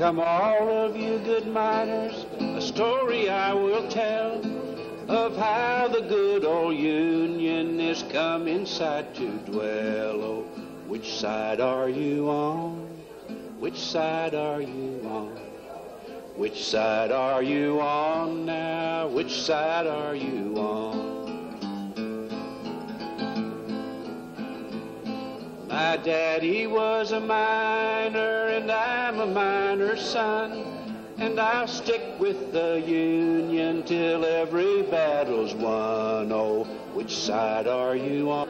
Come all of you good miners, a story I will tell of how the good old Union is come inside to dwell. Oh, which side are you on? Which side are you on? Which side are you on now? Which side are you on? My daddy was a miner, and I'm a miner's son, and I'll stick with the Union till every battle's won. Oh, which side are you on?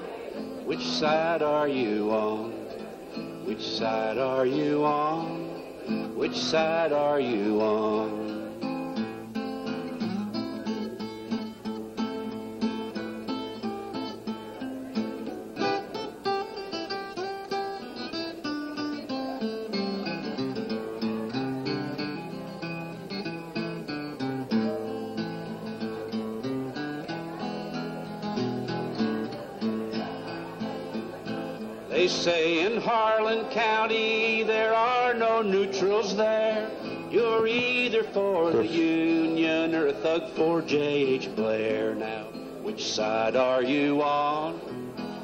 Which side are you on? Which side are you on? Which side are you on? They say in Harlan County there are no neutrals there. You're either for the Union or a thug for J.H. Blair. Now, which side are you on?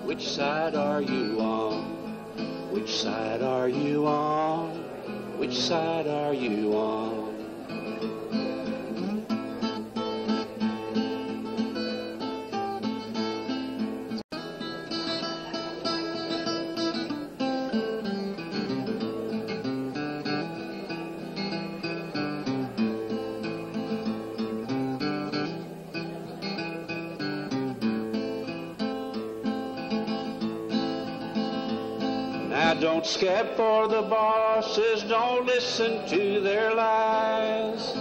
Which side are you on? Which side are you on? Which side are you on? Don't scab for the bosses, don't listen to their lies.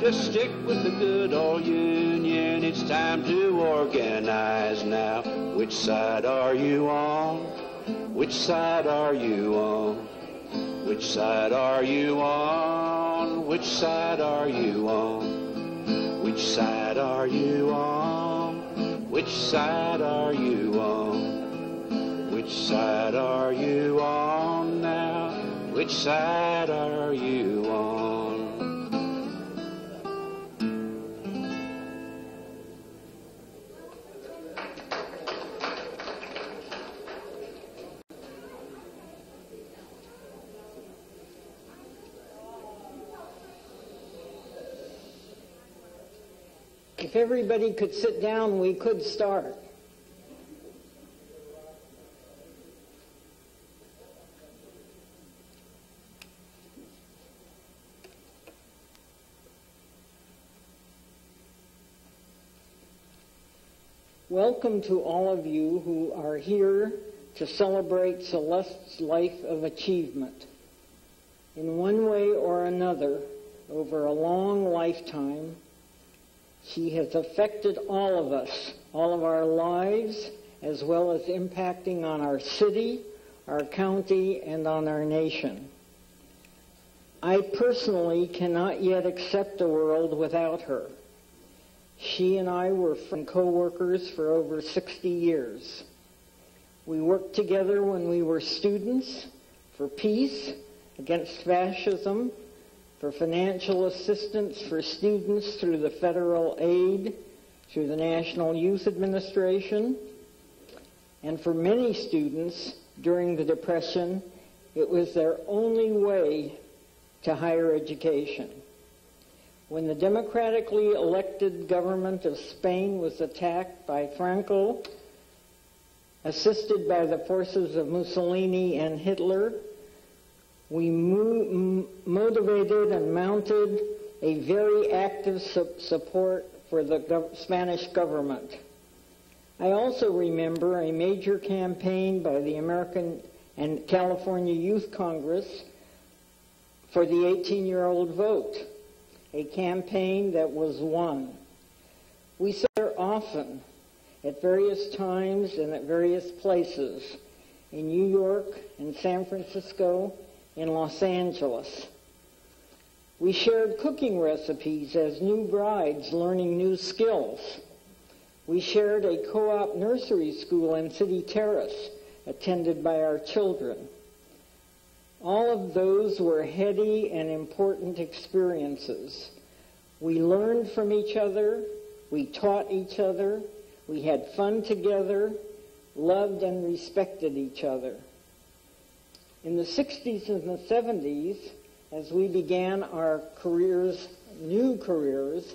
Just stick with the good old Union, it's time to organize now. Which side are you on? Which side are you on? Which side are you on? Which side are you on? Which side are you on? Which side are you on? Which side are you on now? Which side are you on? If everybody could sit down, we could start. Welcome to all of you who are here to celebrate Celeste's life of achievement. In one way or another, over a long lifetime, she has affected all of us, all of our lives, as well as impacting on our city, our county, and on our nation. I personally cannot yet accept a world without her. She and I were co-workers for over 60 years. We worked together when we were students for peace, against fascism, for financial assistance for students through the federal aid, through the National Youth Administration, and for many students during the Depression, it was their only way to higher education. When the democratically elected government of Spain was attacked by Franco, assisted by the forces of Mussolini and Hitler, we motivated and mounted a very active support for the Spanish government. I also remember a major campaign by the American and California Youth Congress for the 18-year-old vote, a campaign that was won. We saw her often at various times and at various places in New York, in San Francisco, in Los Angeles. We shared cooking recipes as new brides learning new skills. We shared a co-op nursery school in City Terrace attended by our children. All of those were heady and important experiences. We learned from each other, we taught each other, we had fun together, loved and respected each other. In the 60s and the 70s, as we began our careers, new careers,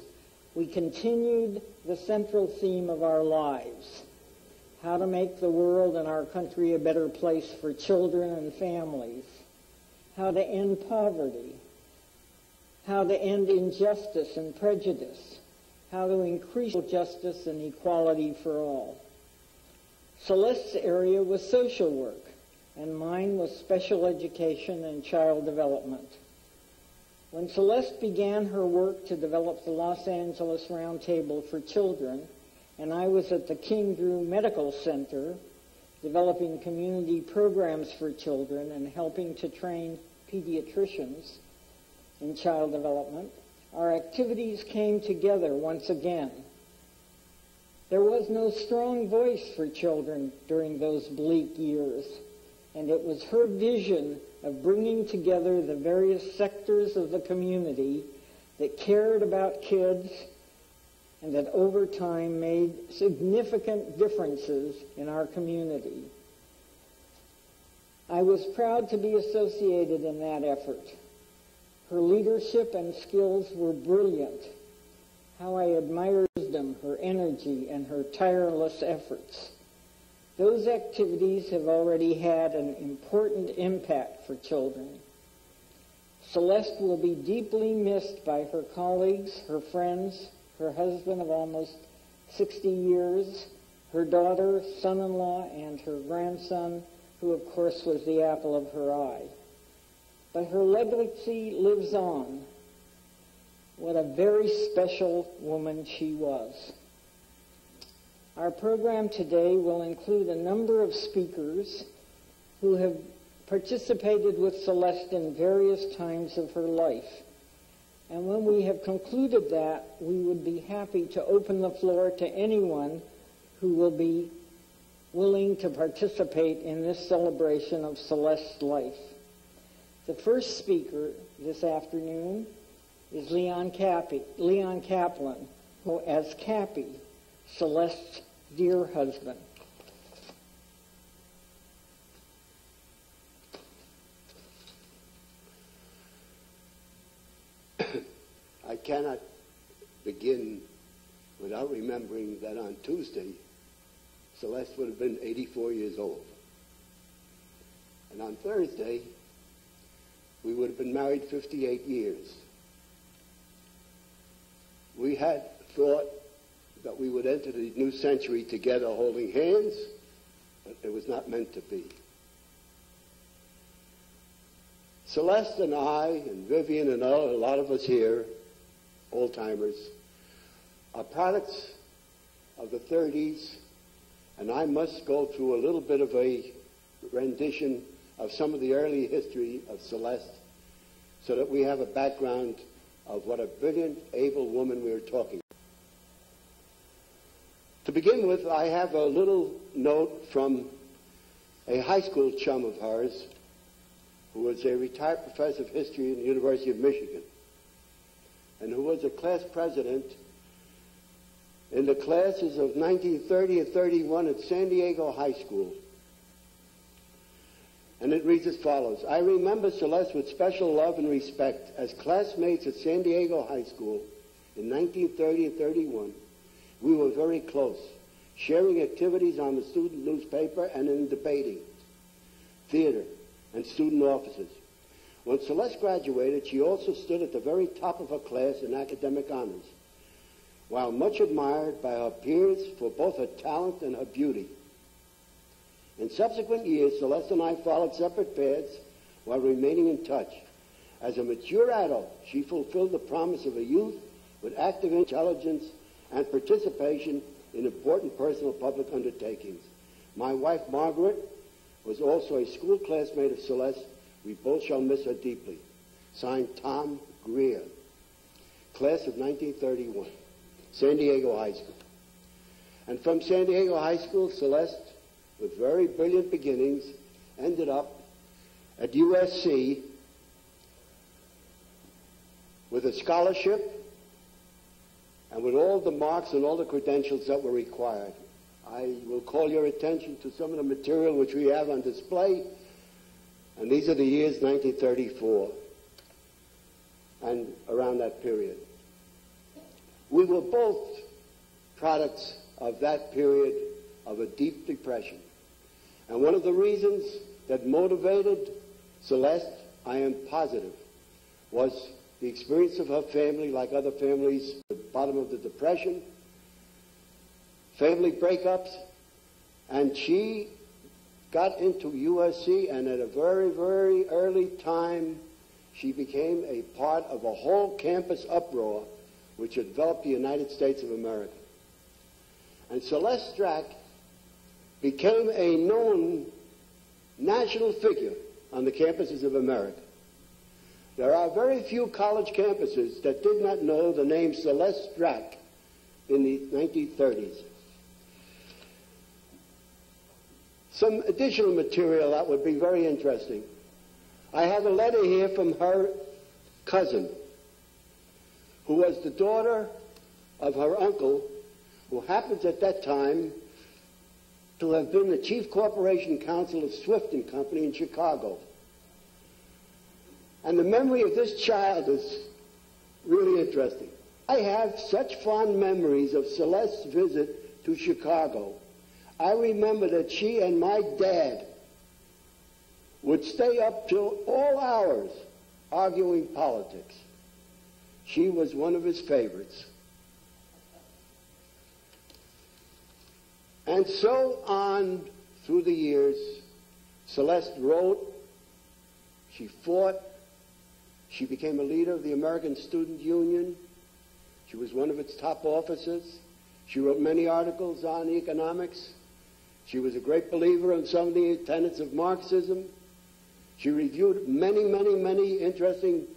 we continued the central theme of our lives: how to make the world and our country a better place for children and families, how to end poverty, how to end injustice and prejudice, how to increase justice and equality for all. Celeste's area was social work, and mine was special education and child development. When Celeste began her work to develop the Los Angeles Roundtable for Children, and I was at the King Drew Medical Center developing community programs for children and helping to train pediatricians in child development, our activities came together once again. There was no strong voice for children during those bleak years, and it was her vision of bringing together the various sectors of the community that cared about kids and that over time made significant differences in our community. I was proud to be associated in that effort. Her leadership and skills were brilliant. How I admired her wisdom, her energy, and her tireless efforts. Those activities have already had an important impact for children. Celeste will be deeply missed by her colleagues, her friends, her husband of almost 60 years, her daughter, son-in-law, and her grandson, who of course was the apple of her eye. But her legacy lives on. What a very special woman she was. Our program today will include a number of speakers who have participated with Celeste in various times of her life. And when we have concluded that, we would be happy to open the floor to anyone who will be willing to participate in this celebration of Celeste's life. The first speaker this afternoon is Leon Kaplan, who as Cappy, Celeste's dear husband. I cannot begin without remembering that on Tuesday, Celeste would have been 84 years old. And on Thursday, we would have been married 58 years. We had thought that we would enter the new century together holding hands, but it was not meant to be. Celeste and I and Vivian and a lot of us here, old-timers, are products of the 30s, and I must go through a little bit of a rendition of some of the early history of Celeste so that we have a background of what a brilliant, able woman we were talking about. To begin with, I have a little note from a high school chum of hers who was a retired professor of history at the University of Michigan and who was a class president in the classes of 1930 and 31 at San Diego High School. And it reads as follows. I remember Celeste with special love and respect. As classmates at San Diego High School in 1930 and 31, we were very close, sharing activities on the student newspaper and in debating, theater, and student offices. When Celeste graduated, she also stood at the very top of her class in academic honors, while much admired by her peers for both her talent and her beauty. In subsequent years, Celeste and I followed separate paths while remaining in touch. As a mature adult, she fulfilled the promise of a youth with active intelligence and participation in important personal public undertakings. My wife, Margaret, was also a school classmate of Celeste. We both shall miss her deeply. Signed, Tom Greer. Class of 1931, San Diego High School. And from San Diego High School, Celeste, with very brilliant beginnings, ended up at USC with a scholarship and with all the marks and all the credentials that were required. I will call your attention to some of the material which we have on display, and these are the years 1934 and around that period. We were both products of that period of a deep depression. And one of the reasons that motivated Celeste, I am positive, was the experience of her family, like other families, at the bottom of the Depression, family breakups, and she got into USC, and at a very, very early time, she became a part of a whole campus uproar which had developed the United States of America. And Celeste Strack became a known national figure on the campuses of America. There are very few college campuses that did not know the name Celeste Strack in the 1930s. Some additional material that would be very interesting. I have a letter here from her cousin, who was the daughter of her uncle, who happens at that time to have been the chief corporation counsel of Swift and Company in Chicago. And the memory of this child is really interesting. I have such fond memories of Celeste's visit to Chicago. I remember that she and my dad would stay up till all hours arguing politics. She was one of his favorites. And so on through the years, Celeste wrote, she fought, she became a leader of the American Student Union. She was one of its top officers. She wrote many articles on economics. She was a great believer in some of the tenets of Marxism. She reviewed many, many, many interesting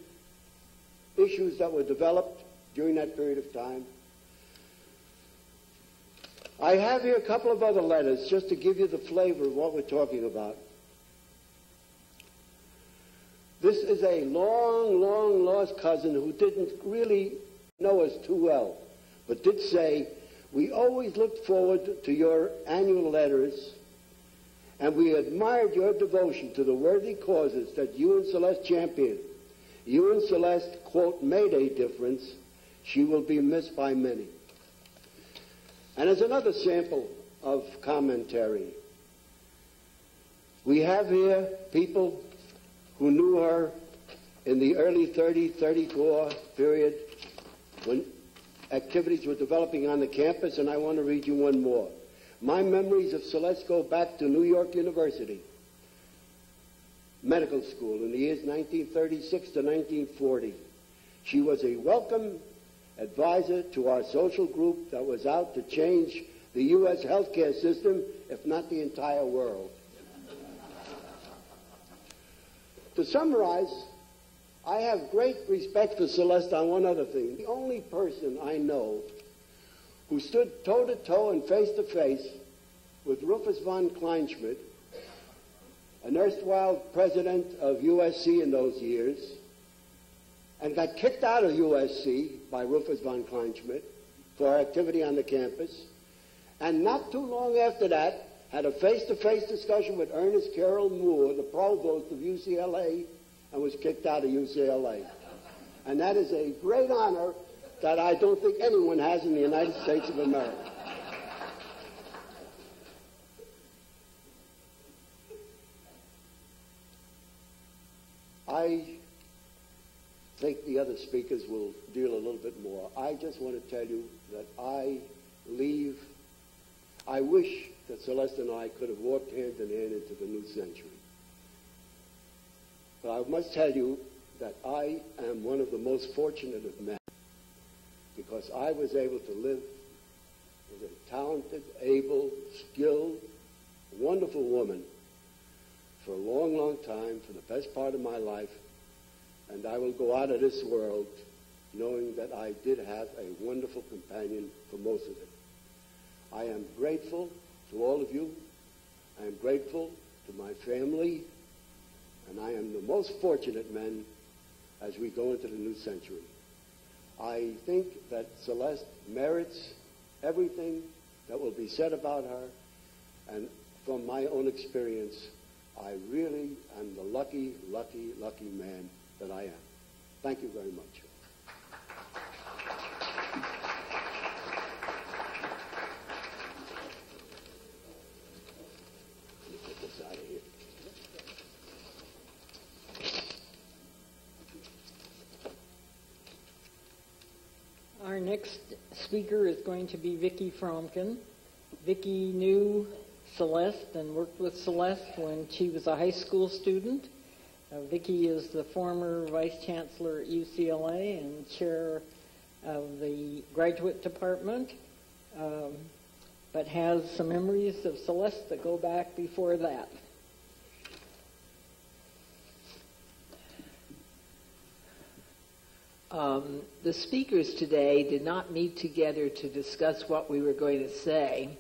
issues that were developed during that period of time. I have here a couple of other letters just to give you the flavor of what we're talking about. This is a long, long lost cousin who didn't really know us too well, but did say, we always looked forward to your annual letters, and we admired your devotion to the worthy causes that you and Celeste championed. You and Celeste, quote, made a difference. She will be missed by many. And as another sample of commentary, we have here people who knew her in the early 34 period when activities were developing on the campus, and I want to read you one more. My memories of Celeste go back to New York University Medical School in the years 1936 to 1940. She was a welcome advisor to our social group that was out to change the U.S. healthcare system, if not the entire world. To summarize, I have great respect for Celeste on one other thing. The only person I know who stood toe-to-toe and face-to-face with Rufus von Kleinschmidt, an erstwhile president of USC in those years, and got kicked out of USC by Rufus von Kleinschmidt for activity on the campus, and not too long after that had a face-to-face discussion with Ernest Carroll Moore, the provost of UCLA, and was kicked out of UCLA. And that is a great honor that I don't think anyone has in the United States of America. I think the other speakers will deal a little bit more. I just want to tell you that I wish that Celeste and I could have walked hand in hand into the new century. But I must tell you that I am one of the most fortunate of men because I was able to live with a talented, able, skilled, wonderful woman for a long, long time, for the best part of my life, and I will go out of this world knowing that I did have a wonderful companion for most of it. I am grateful to all of you. I am grateful to my family, and I am the most fortunate man as we go into the new century. I think that Celeste merits everything that will be said about her, and from my own experience, I really am the lucky, lucky, lucky man that I am. Thank you very much. Let me get this out of here. Our next speaker is going to be Vicki Fromkin. Vicki knew Celeste and worked with Celeste when she was a high school student. Vicki is the former vice chancellor at UCLA and chair of the graduate department, but has some memories of Celeste that go back before that. The speakers today did not meet together to discuss what we were going to say.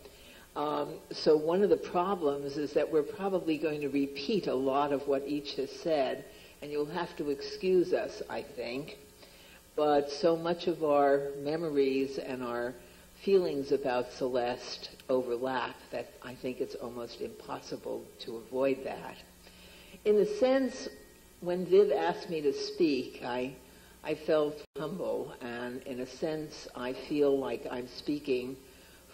So one of the problems is that we're probably going to repeat a lot of what each has said, and you'll have to excuse us, I think. But so much of our memories and our feelings about Celeste overlap that I think it's almost impossible to avoid that. In a sense, when Viv asked me to speak, I felt humble, and in a sense, I feel like I'm speaking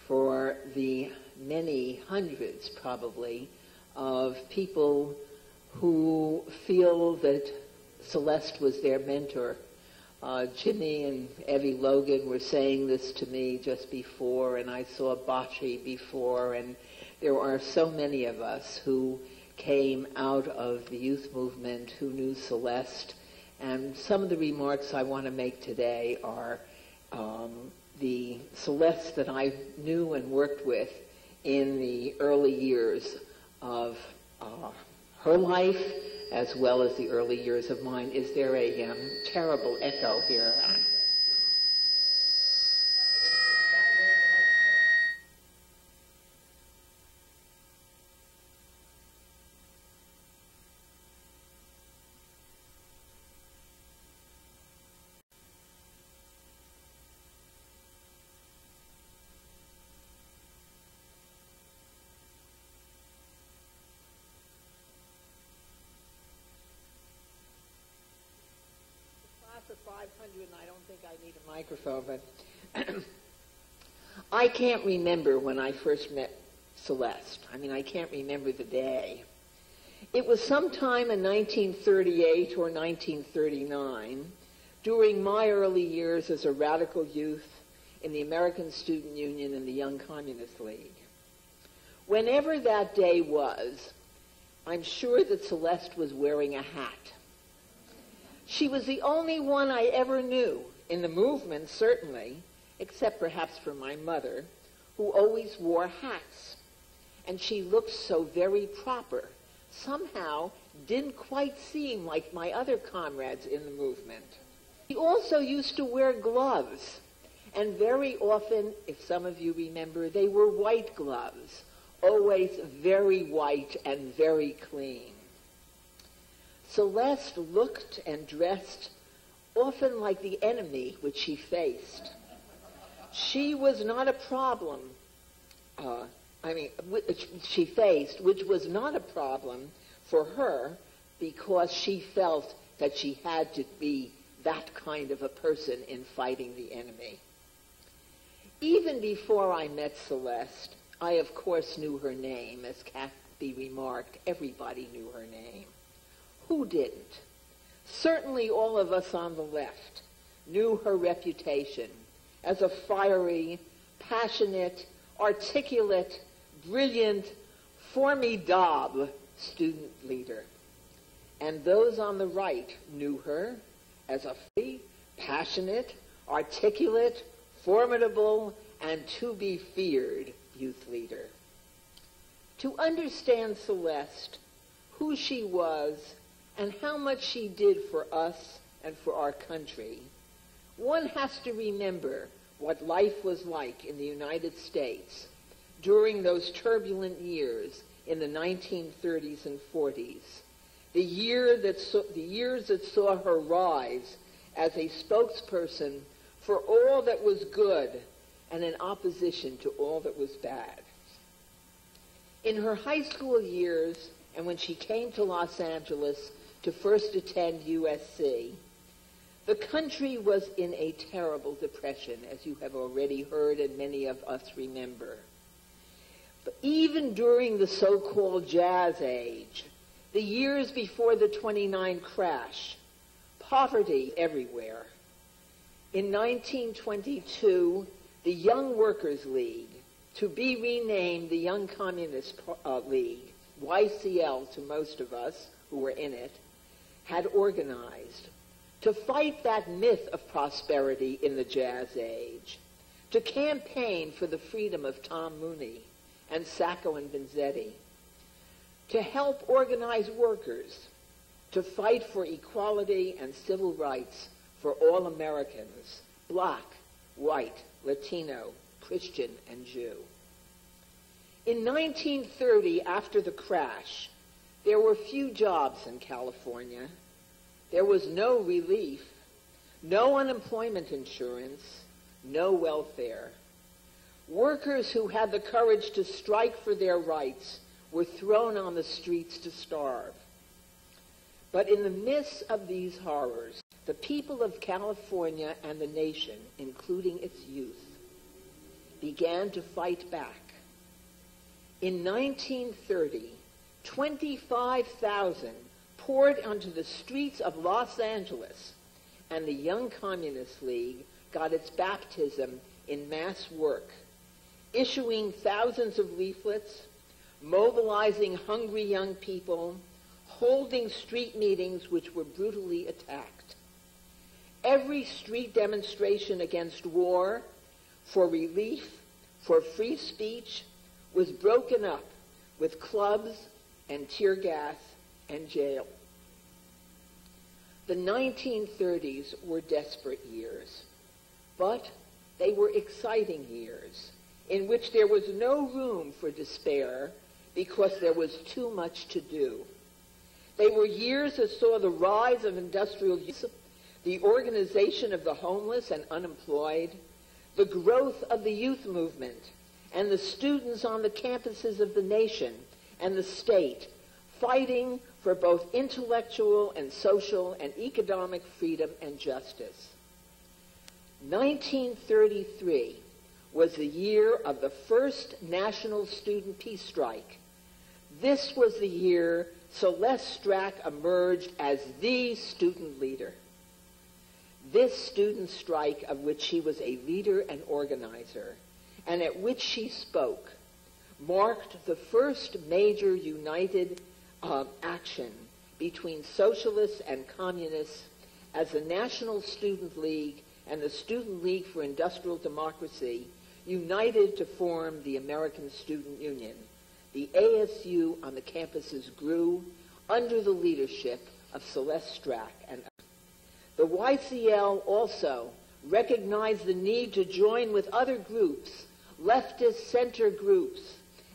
for the many hundreds, probably, of people who feel that Celeste was their mentor. Jimmy and Evie Logan were saying this to me just before, and I saw Bocce before, and there are so many of us who came out of the youth movement who knew Celeste. And some of the remarks I want to make today are the Celeste that I knew and worked with in the early years of her life, as well as the early years of mine. Is there a terrible echo here? For 500, and I don't think I need a microphone, but I can't remember when I first met Celeste. I mean, I can't remember the day. It was sometime in 1938 or 1939, during my early years as a radical youth in the American Student Union and the Young Communist League. Whenever that day was, I'm sure that Celeste was wearing a hat. She was the only one I ever knew, in the movement certainly, except perhaps for my mother, who always wore hats. And she looked so very proper, somehow didn't quite seem like my other comrades in the movement. She also used to wear gloves, and very often, if some of you remember, they were white gloves, always very white and very clean. Celeste looked and dressed often like the enemy which she faced. She was not a problem, she faced, which was not a problem for her because she felt that she had to be that kind of a person in fighting the enemy. Even before I met Celeste, I of course knew her name. As Kathy remarked, everybody knew her name. Who didn't? Certainly all of us on the left knew her reputation as a fiery, passionate, articulate, brilliant, formidable student leader. And those on the right knew her as a free, passionate, articulate, formidable, and to be feared youth leader. To understand Celeste, who she was, and how much she did for us and for our country, one has to remember what life was like in the United States during those turbulent years in the 1930s and 40s, the years that saw her rise as a spokesperson for all that was good and in opposition to all that was bad. In her high school years, and when she came to Los Angeles to first attend USC, the country was in a terrible depression, as you have already heard and many of us remember. But even during the so-called Jazz Age, the years before the '29 crash, poverty everywhere. In 1922, the Young Workers League, to be renamed the Young Communist League, YCL to most of us who were in it, had organized to fight that myth of prosperity in the Jazz Age, to campaign for the freedom of Tom Mooney and Sacco and Vanzetti, to help organize workers, to fight for equality and civil rights for all Americans, black, white, Latino, Christian, and Jew. In 1930, after the crash, there were few jobs in California. There was no relief, no unemployment insurance, no welfare. Workers who had the courage to strike for their rights were thrown on the streets to starve. But in the midst of these horrors, the people of California and the nation, including its youth, began to fight back. In 1930, 25,000 poured onto the streets of Los Angeles, and the Young Communist League got its baptism in mass work, issuing thousands of leaflets, mobilizing hungry young people, holding street meetings which were brutally attacked. Every street demonstration against war, for relief, for free speech, was broken up with clubs and tear gas and jail. The 1930s were desperate years, but they were exciting years in which there was no room for despair because there was too much to do. They were years that saw the rise of industrial use, the organization of the homeless and unemployed, the growth of the youth movement, and the students on the campuses of the nation and the state fighting for both intellectual and social and economic freedom and justice. 1933 was the year of the first National Student Peace Strike. This was the year Celeste Strack emerged as the student leader. This student strike, of which she was a leader and organizer, and at which she spoke, marked the first major united action between socialists and communists as the National Student League and the Student League for Industrial Democracy united to form the American Student Union. The ASU on the campuses grew under the leadership of Celeste Strack and the YCL also recognized the need to join with other groups, leftist center groups,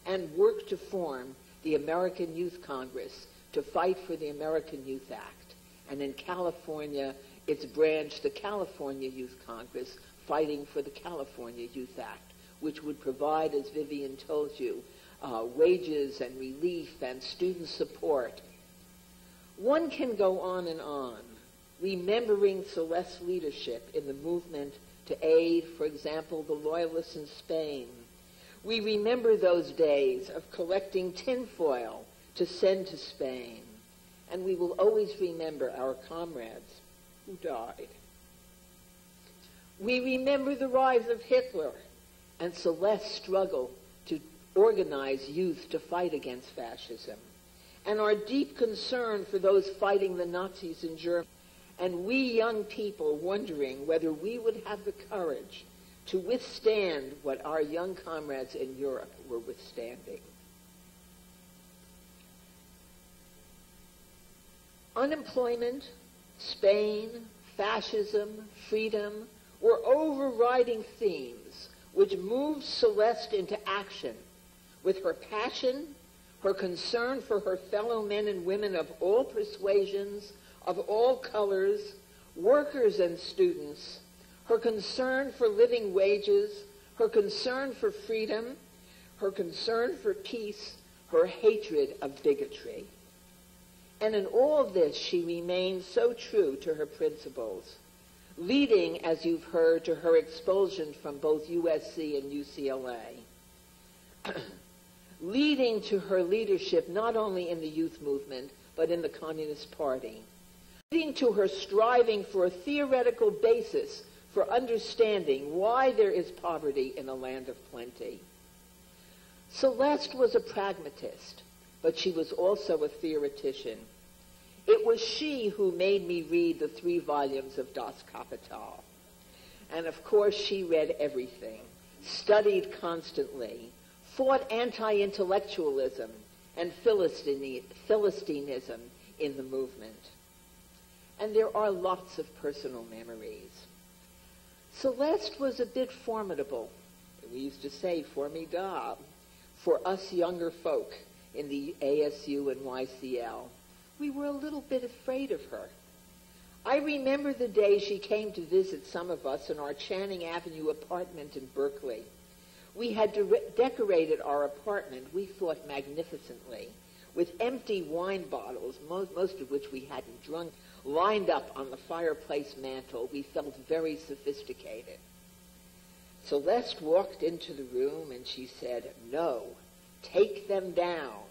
and work to form the American Youth Congress to fight for the American Youth Act. And in California, its branch, the California Youth Congress, fighting for the California Youth Act, which would provide, as Vivian told you, wages and relief and student support. One can go on and on, remembering Celeste's leadership in the movement to aid, for example, the Loyalists in Spain. We remember those days of collecting tinfoil to send to Spain, and we will always remember our comrades who died. We remember the rise of Hitler and Celeste's struggle to organize youth to fight against fascism, and our deep concern for those fighting the Nazis in Germany, and we young people wondering whether we would have the courage to withstand what our young comrades in Europe were withstanding. Unemployment, Spain, fascism, freedom were overriding themes which moved Celeste into action with her passion, her concern for her fellow men and women of all persuasions, of all colors, workers and students, her concern for living wages, her concern for freedom, her concern for peace, her hatred of bigotry. And in all this, she remained so true to her principles, leading, as you've heard, to her expulsion from both USC and UCLA, leading to her leadership not only in the youth movement, but in the Communist Party, leading to her striving for a theoretical basis for understanding why there is poverty in a land of plenty. Celeste was a pragmatist, but she was also a theoretician. It was she who made me read the 3 volumes of Das Kapital. And of course she read everything, studied constantly, fought anti-intellectualism and Philistinism in the movement. And there are lots of personal memories. Celeste was a bit formidable. We used to say formidable for us younger folk in the ASU and YCL. We were a little bit afraid of her. I remember the day she came to visit some of us in our Channing Avenue apartment in Berkeley. We had decorated our apartment, we thought magnificently, with empty wine bottles, most of which we hadn't drunk, lined up on the fireplace mantel. We felt very sophisticated. Celeste walked into the room and she said, "No, take them down.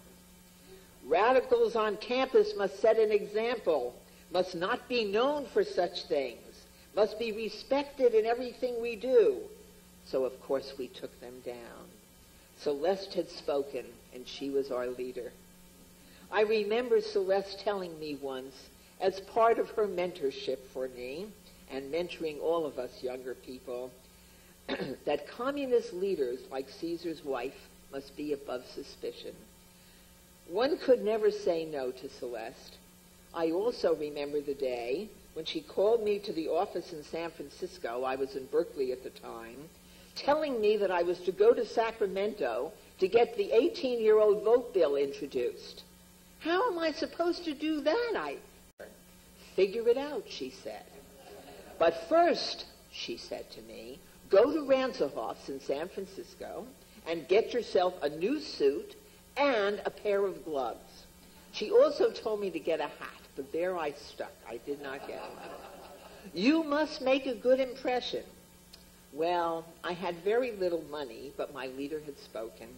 Radicals on campus must set an example, must not be known for such things, must be respected in everything we do." So, of course, we took them down. Celeste had spoken, and she was our leader. I remember Celeste telling me once, as part of her mentorship for me, and mentoring all of us younger people, that communist leaders, like Caesar's wife, must be above suspicion. One could never say no to Celeste. I also remember the day when she called me to the office in San Francisco, I was in Berkeley at the time, telling me that I was to go to Sacramento to get the 18-year-old vote bill introduced. How am I supposed to do that? Figure it out, she said. But first, she said to me, go to Ransohoff's in San Francisco and get yourself a new suit and a pair of gloves. She also told me to get a hat, but there I stuck. I did not get it. You must make a good impression. Well, I had very little money, but my leader had spoken.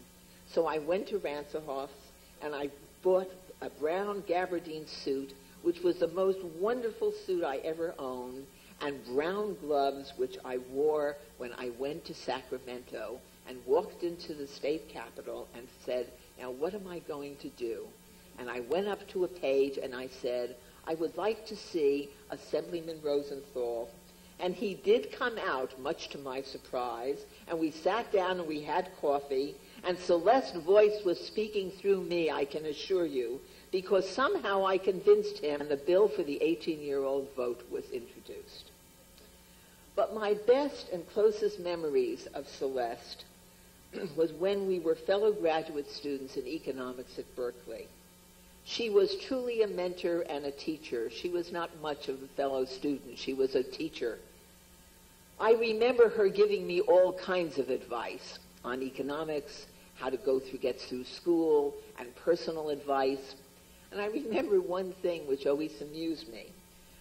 So I went to Ransohoff's and I bought a brown gabardine suit, which was the most wonderful suit I ever owned, and brown gloves, which I wore when I went to Sacramento and walked into the state capitol and said, "Now what am I going to do?" And I went up to a page and I said, "I would like to see Assemblyman Rosenthal." And he did come out, much to my surprise, and we sat down and we had coffee, and Celeste's voice was speaking through me, I can assure you, because somehow I convinced him, and the bill for the 18-year-old vote was introduced. But my best and closest memories of Celeste was when we were fellow graduate students in economics at Berkeley. She was truly a mentor and a teacher. She was not much of a fellow student. She was a teacher. I remember her giving me all kinds of advice on economics, how to get through school, and personal advice. And I remember one thing which always amused me.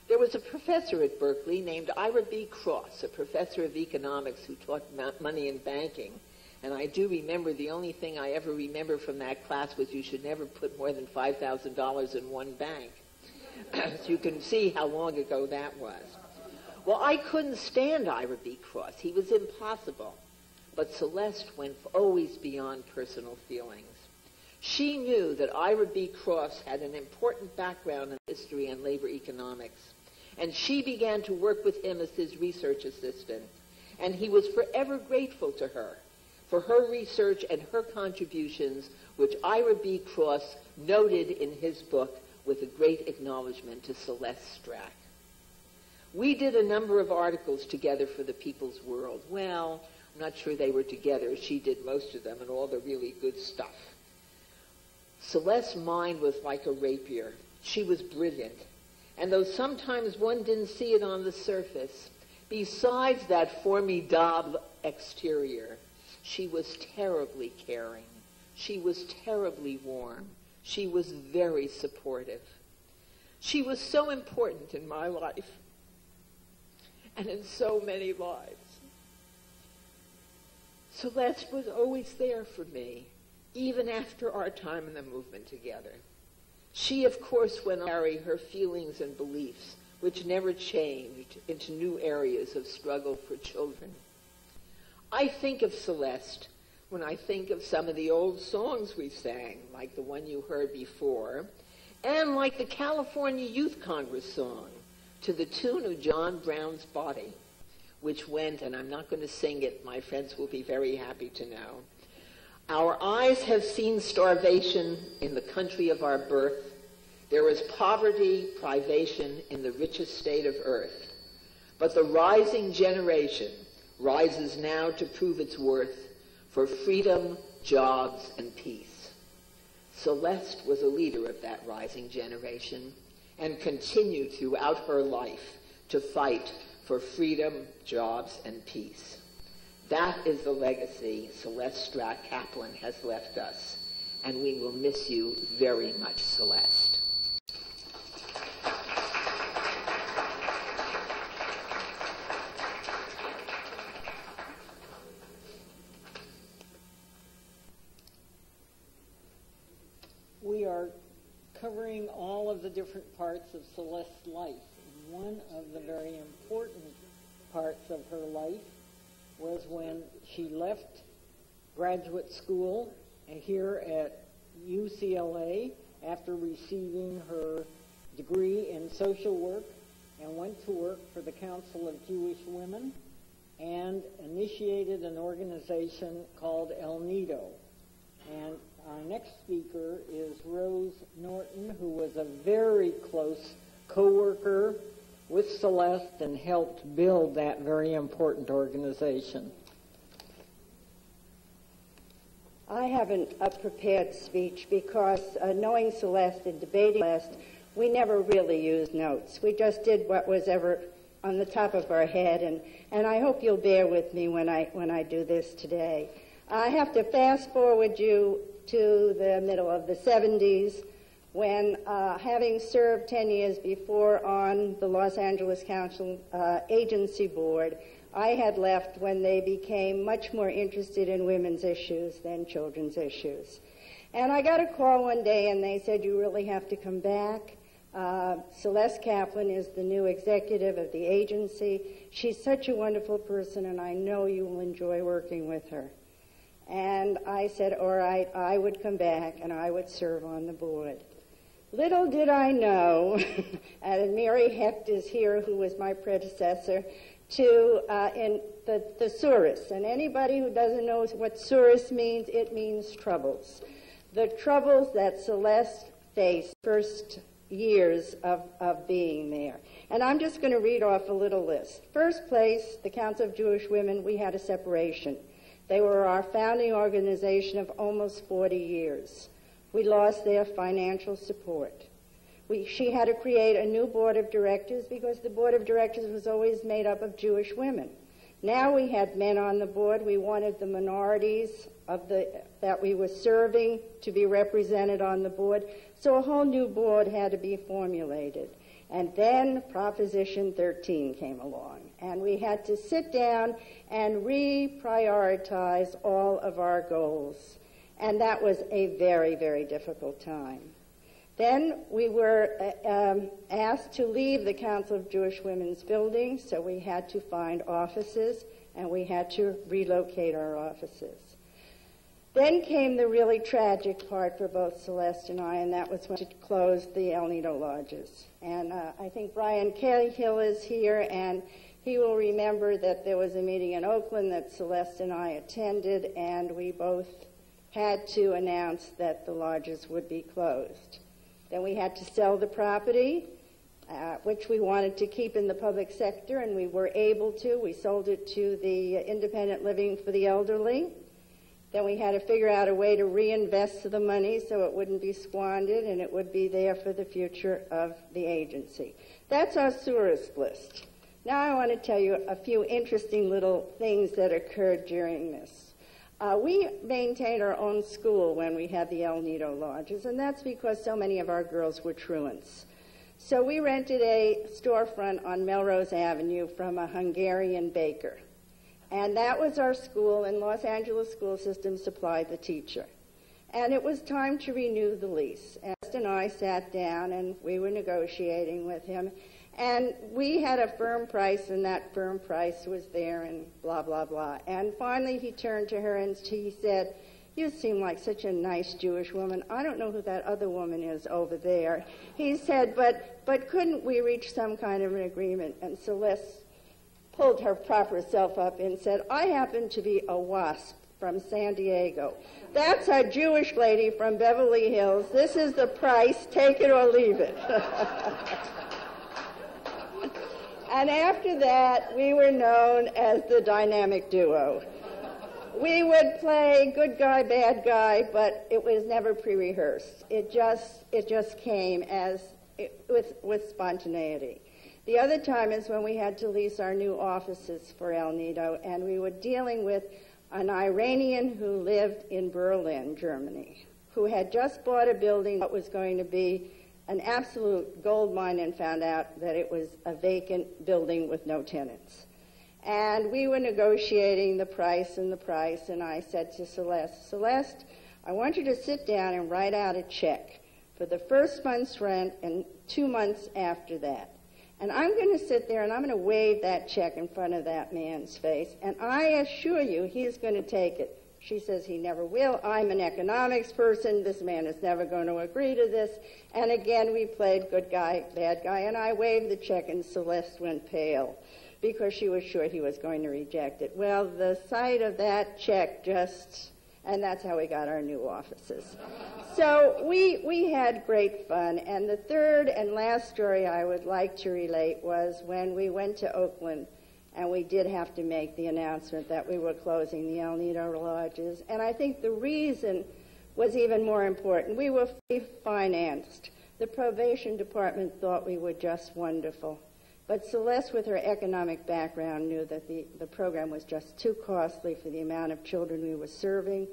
There was a professor at Berkeley named Ira B. Cross, a professor of economics who taught money and banking. And I do remember, the only thing I ever remember from that class was you should never put more than $5,000 in one bank. So you can see how long ago that was. Well, I couldn't stand Ira B. Cross. He was impossible. But Celeste went always beyond personal feelings. She knew that Ira B. Cross had an important background in history and labor economics. And she began to work with him as his research assistant. And he was forever grateful to her for her research and her contributions, which Ira B. Cross noted in his book with a great acknowledgement to Celeste Strack. We did a number of articles together for the People's World. Well, I'm not sure they were together. She did most of them and all the really good stuff. Celeste's mind was like a rapier. She was brilliant. And though sometimes one didn't see it on the surface, besides that formidable exterior, she was terribly caring. She was terribly warm. She was very supportive. She was so important in my life and in so many lives. Celeste was always there for me, even after our time in the movement together. She, of course, went on to carry her feelings and beliefs, which never changed, into new areas of struggle for children. I think of Celeste when I think of some of the old songs we sang, like the one you heard before, and like the California Youth Congress song, to the tune of John Brown's Body, which went, and I'm not going to sing it, my friends will be very happy to know. Our eyes have seen starvation in the country of our birth. There is poverty, privation in the richest state of earth. But the rising generation rises now to prove its worth for freedom, jobs, and peace. Celeste was a leader of that rising generation and continued throughout her life to fight for freedom, jobs, and peace. That is the legacy Celeste Kaplan has left us, and we will miss you very much, Celeste. We are covering all of the different parts of Celeste's life. One of the very important parts of her life was when she left graduate school here at UCLA after receiving her degree in social work and went to work for the Council of Jewish Women and initiated an organization called El Nido. And our next speaker is Rose Norton, who was a very close co-worker with Celeste and helped build that very important organization. I haven't a prepared speech because knowing Celeste and debating Celeste, we never really used notes. We just did what was ever on the top of our head, and I hope you'll bear with me when I do this today. I have to fast forward you to the middle of the 70s when, having served 10 years before on the Los Angeles Council Agency Board, I had left when they became much more interested in women's issues than children's issues. And I got a call one day and they said, you really have to come back. Celeste Kaplan is the new executive of the agency. She's such a wonderful person and I know you will enjoy working with her. And I said, all right, I would come back and I would serve on the board. Little did I know, and Mary Hecht is here, who was my predecessor, in the thesaurus. And anybody who doesn't know what thesaurus means, it means troubles. The troubles that Celeste faced first years of being there. And I'm just going to read off a little list. First place, the Council of Jewish Women, we had a separation. They were our founding organization of almost 40 years. We lost their financial support. She had to create a new board of directors because the board of directors was always made up of Jewish women. Now we had men on the board. We wanted the minorities that we were serving to be represented on the board. So a whole new board had to be formulated. And then Proposition 13 came along. And we had to sit down and reprioritize all of our goals. And that was a very, very difficult time. Then we were asked to leave the Council of Jewish Women's building, so we had to find offices, and we had to relocate our offices. Then came the really tragic part for both Celeste and I, and that was when it closed the El Nido lodges. And I think Brian Cahill is here, and he will remember that there was a meeting in Oakland that Celeste and I attended, and we both had to announce that the lodges would be closed. Then we had to sell the property, which we wanted to keep in the public sector, and we were able to. We sold it to the Independent Living for the Elderly. Then we had to figure out a way to reinvest the money so it wouldn't be squandered and it would be there for the future of the agency. That's our tourist list. Now I want to tell you a few interesting little things that occurred during this. We maintained our own school when we had the El Nido Lodges, and that's because so many of our girls were truants. So we rented a storefront on Melrose Avenue from a Hungarian baker. And that was our school, and Los Angeles school system supplied the teacher. And it was time to renew the lease. Est and I sat down, and we were negotiating with him. And we had a firm price, and that firm price was there, and blah, blah, blah. And finally he turned to her and he said, "You seem like such a nice Jewish woman. I don't know who that other woman is over there." He said, but couldn't we reach some kind of an agreement? And Celeste pulled her proper self up and said, "I happen to be a WASP from San Diego. That's a Jewish lady from Beverly Hills. This is the price. Take it or leave it." And after that, we were known as the dynamic duo. We would play good guy, bad guy, but it was never pre-rehearsed. It just came with spontaneity. The other time is when we had to lease our new offices for El Nido, and we were dealing with an Iranian who lived in Berlin, Germany, who had just bought a building that was going to be an absolute gold mine and found out that it was a vacant building with no tenants. And we were negotiating the price, and I said to Celeste, I want you to sit down and write out a check for the first month's rent and 2 months after that. And I'm going to sit there and I'm going to wave that check in front of that man's face, and I assure you he's going to take it. She says he never will. I'm an economics person. This man is never going to agree to this. And again, we played good guy, bad guy, and I waved the check, and Celeste went pale because she was sure he was going to reject it. Well, the sight of that check and that's how we got our new offices. So we had great fun. And the third and last story I would like to relate was when we went to Oakland, and we did have to make the announcement that we were closing the El Nido Lodges. And I think the reason was even more important. We were fully financed. The probation department thought we were just wonderful. But Celeste, with her economic background, knew that the program was just too costly for the amount of children we were serving,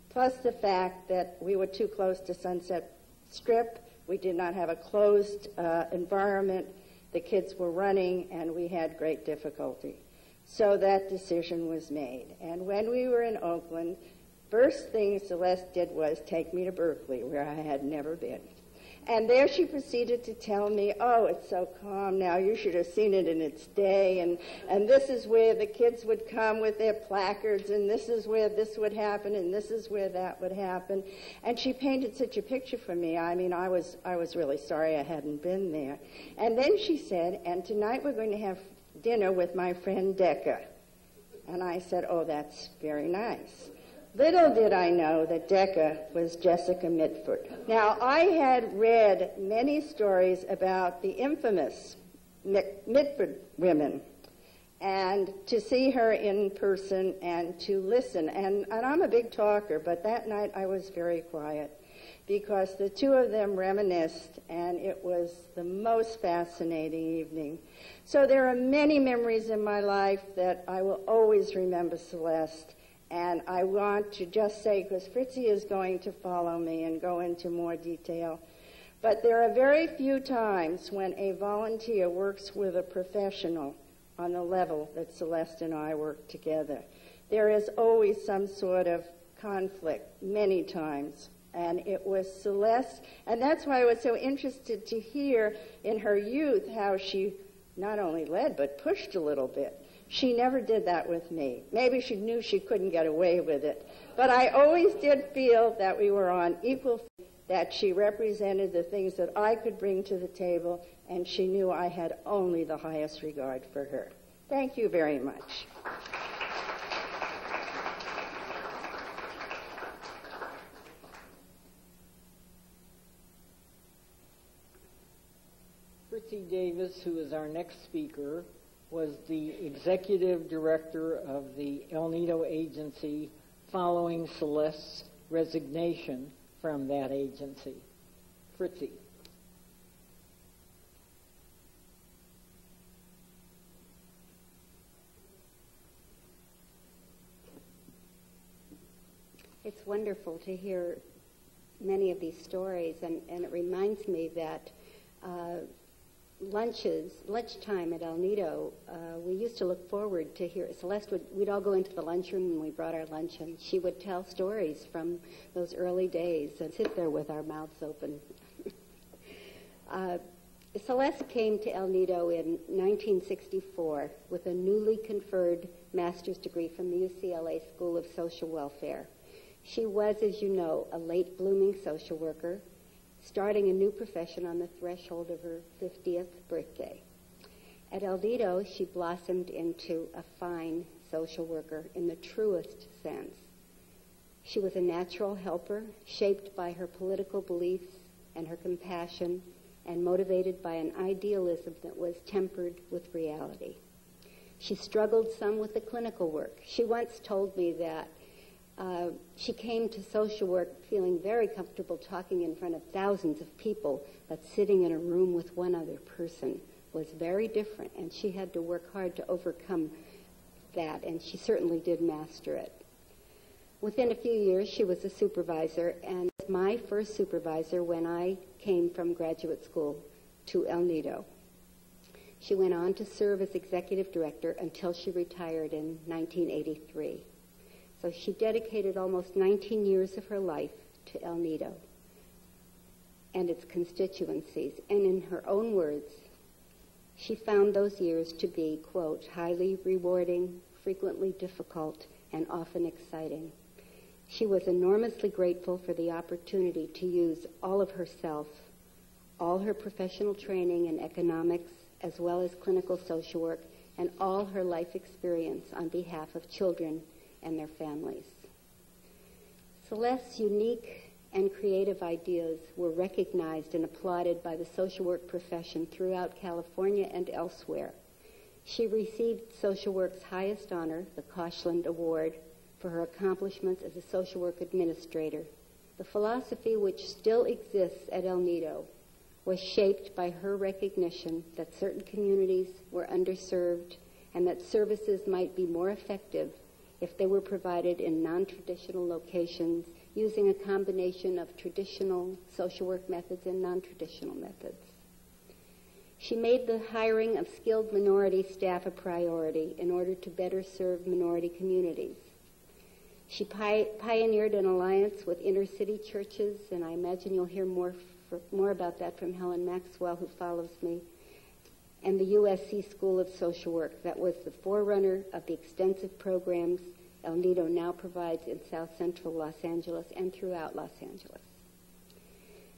plus the fact that we were too close to Sunset Strip. We did not have a closed environment. The kids were running, and we had great difficulty. So that decision was made. And when we were in Oakland, first thing Celeste did was take me to Berkeley, where I had never been. And there she proceeded to tell me, oh, it's so calm now, you should have seen it in its day, and this is where the kids would come with their placards, and this is where this would happen, and this is where that would happen. And she painted such a picture for me. I mean, I was really sorry I hadn't been there. And then she said, and tonight we're going to have dinner with my friend Decca. And I said, oh, that's very nice. Little did I know that Decca was Jessica Mitford. Now, I had read many stories about the infamous Mitford women, and to see her in person and to listen, and I'm a big talker, but that night I was very quiet because the two of them reminisced, and it was the most fascinating evening. So there are many memories in my life that I will always remember Celeste. And I want to just say, because Fritzy is going to follow me and go into more detail, but there are very few times when a volunteer works with a professional on the level that Celeste and I work together. There is always some sort of conflict, many times. And it was Celeste, and that's why I was so interested to hear in her youth how she not only led, but pushed a little bit. She never did that with me. Maybe she knew she couldn't get away with it. But I always did feel that we were on equal footing, that she represented the things that I could bring to the table, and she knew I had only the highest regard for her. Thank you very much. Fritzy Davis, who is our next speaker, was the executive director of the El Nido Agency following Celeste's resignation from that agency. Fritzy. It's wonderful to hear many of these stories, and it reminds me that lunchtime at El Nido, we used to look forward to hear Celeste. We'd all go into the lunchroom and we brought our lunch, and she would tell stories from those early days and sit there with our mouths open. Celeste came to El Nido in 1964 with a newly conferred master's degree from the UCLA School of Social Welfare. She was, as you know, a late-blooming social worker, starting a new profession on the threshold of her 50th birthday. At El Nido, she blossomed into a fine social worker in the truest sense. She was a natural helper, shaped by her political beliefs and her compassion, and motivated by an idealism that was tempered with reality. She struggled some with the clinical work. She once told me that she came to social work feeling very comfortable talking in front of thousands of people, but sitting in a room with one other person was very different, and she had to work hard to overcome that, and she certainly did master it. Within a few years, she was a supervisor, and my first supervisor when I came from graduate school to El Nido. She went on to serve as executive director until she retired in 1983. So she dedicated almost 19 years of her life to El Nido and its constituencies. And in her own words, she found those years to be, quote, highly rewarding, frequently difficult, and often exciting. She was enormously grateful for the opportunity to use all of herself, all her professional training in economics, as well as clinical social work, and all her life experience on behalf of children and their families. Celeste's unique and creative ideas were recognized and applauded by the social work profession throughout California and elsewhere. She received social work's highest honor, the Koshland Award, for her accomplishments as a social work administrator. The philosophy which still exists at El Nido was shaped by her recognition that certain communities were underserved and that services might be more effective if they were provided in non-traditional locations using a combination of traditional social work methods and non-traditional methods. She made the hiring of skilled minority staff a priority in order to better serve minority communities. She pioneered an alliance with inner-city churches, and I imagine you'll hear more about that from Helen Maxwell, who follows me, and the USC School of Social Work that was the forerunner of the extensive programs El Nido now provides in South Central Los Angeles and throughout Los Angeles.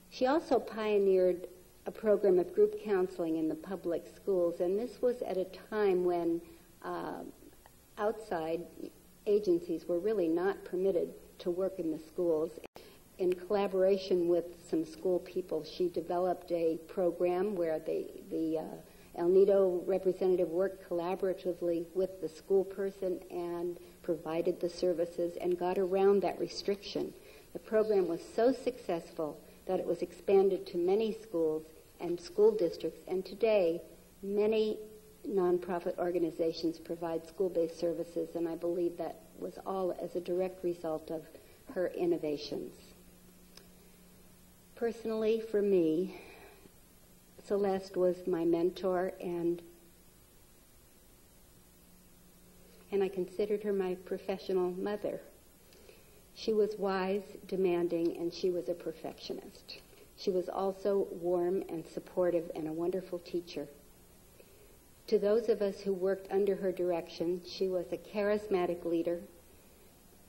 She also pioneered a program of group counseling in the public schools, and this was at a time when outside agencies were really not permitted to work in the schools. In collaboration with some school people, she developed a program where the El Nido representative worked collaboratively with the school person and provided the services and got around that restriction. The program was so successful that it was expanded to many schools and school districts, and today many nonprofit organizations provide school-based services, and I believe that was all as a direct result of her innovations. Personally, for me, Celeste was my mentor, and I considered her my professional mother. She was wise, demanding, and she was a perfectionist. She was also warm and supportive and a wonderful teacher. To those of us who worked under her direction, she was a charismatic leader,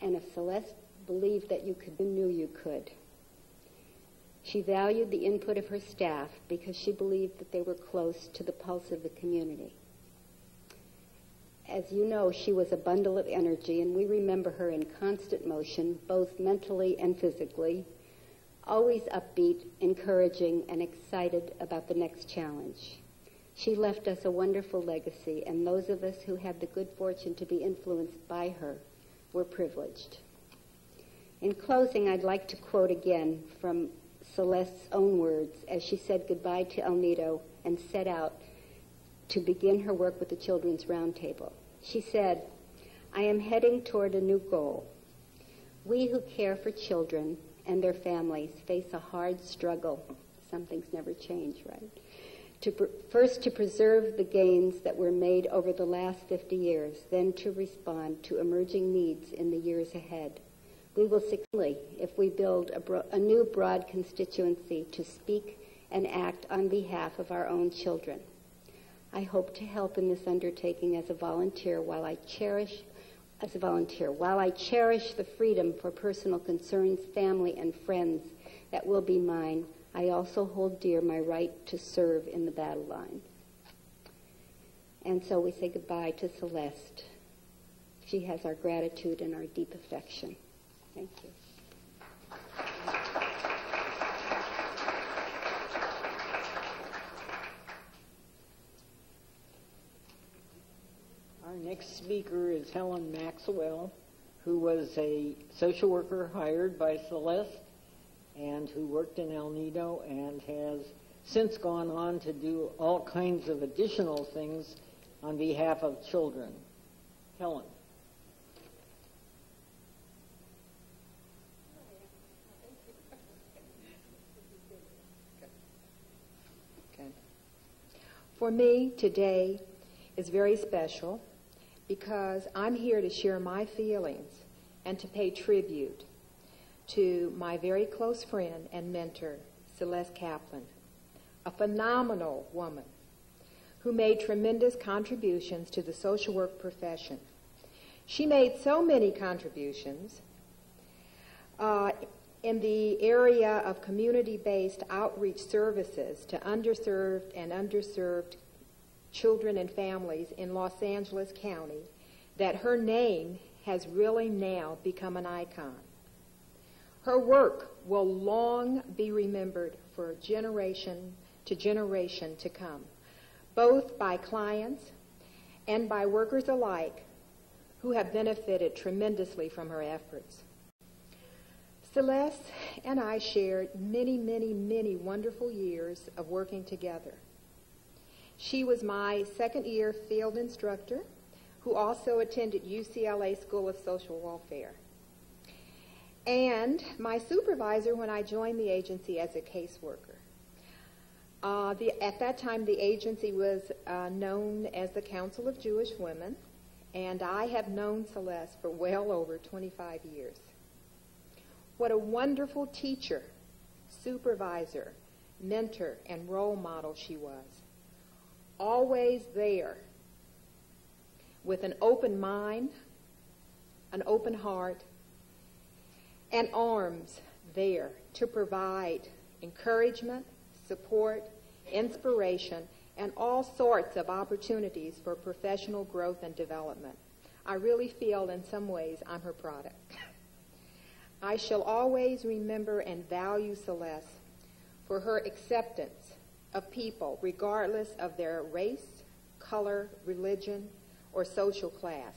and if Celeste believed that you knew you could. She valued the input of her staff because she believed that they were close to the pulse of the community. As you know, she was a bundle of energy, and we remember her in constant motion, both mentally and physically, always upbeat, encouraging, and excited about the next challenge. She left us a wonderful legacy, and those of us who had the good fortune to be influenced by her were privileged. In closing, I'd like to quote again from Celeste's own words as she said goodbye to El Nido and set out to begin her work with the Children's Roundtable. She said, "I am heading toward a new goal. We who care for children and their families face a hard struggle." Some things never change, right? First, to preserve the gains that were made over the last 50 years, then to respond to emerging needs in the years ahead. We will succeed if we build a new broad constituency to speak and act on behalf of our own children. I hope to help in this undertaking as a volunteer while I cherish the freedom for personal concerns, family, and friends that will be mine. I also hold dear my right to serve in the battle line. And so we say goodbye to Celeste. She has our gratitude and our deep affection. Thank you. Our next speaker is Helen Maxwell, who was a social worker hired by Celeste and who worked in El Nido and has since gone on to do all kinds of additional things on behalf of children. Helen. For me, today is very special because I'm here to share my feelings and to pay tribute to my very close friend and mentor, Celeste Kaplan, a phenomenal woman who made tremendous contributions to the social work profession. She made so many contributions in the area of community-based outreach services to underserved and underserved children and families in Los Angeles County that her name has really now become an icon. Her work will long be remembered for generation to come, both by clients and by workers alike who have benefited tremendously from her efforts. Celeste and I shared many, many, many wonderful years of working together. She was my second-year field instructor who also attended UCLA School of Social Welfare, and my supervisor when I joined the agency as a caseworker. At that time, the agency was known as the Council of Jewish Women, and I have known Celeste for well over 25 years. What a wonderful teacher, supervisor, mentor, and role model she was. Always there with an open mind, an open heart, and arms there to provide encouragement, support, inspiration, and all sorts of opportunities for professional growth and development. I really feel in some ways I'm her product. I shall always remember and value Celeste for her acceptance of people regardless of their race, color, religion, or social class.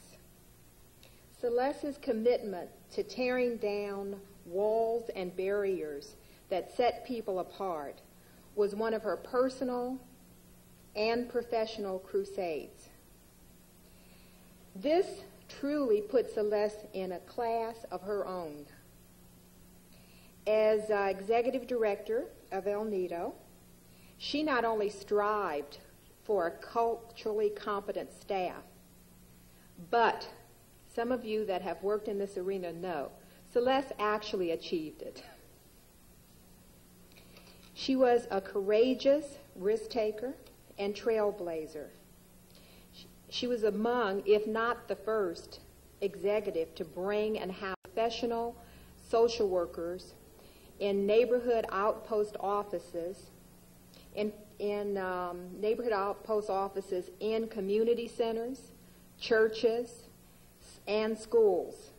Celeste's commitment to tearing down walls and barriers that set people apart was one of her personal and professional crusades. This truly put Celeste in a class of her own. As executive director of El Nido, she not only strived for a culturally competent staff, but some of you that have worked in this arena know Celeste actually achieved it. She was a courageous risk taker and trailblazer. She was among, if not the first, executive to bring and have professional social workers in neighborhood outpost offices, in community centers, churches, and schools.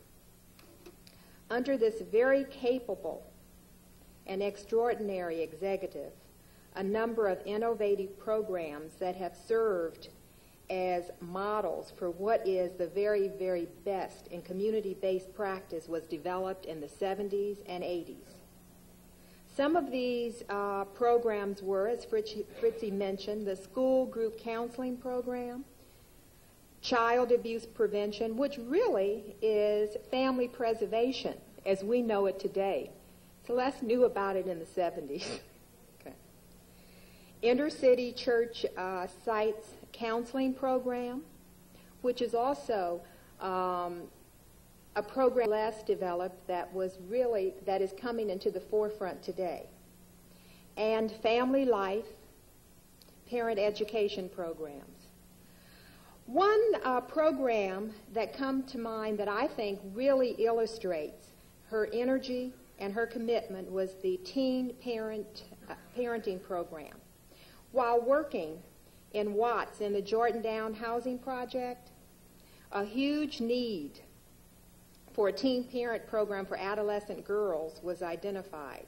Under this very capable and extraordinary executive, a number of innovative programs that have served as models for what is the very, very best in community-based practice was developed in the 70s and 80s. Some of these programs were, as Fritzie mentioned, the school group counseling program, child abuse prevention, which really is family preservation as we know it today. Celeste knew about it in the 70s. Okay. Intercity church sites counseling program, which is also a program Celeste developed that is coming into the forefront today. And family life, parent education programs. One program that comes to mind that I think really illustrates her energy and her commitment was the teen parenting program. While working in Watts in the Jordan Housing Project, a huge need for a teen parent program for adolescent girls was identified.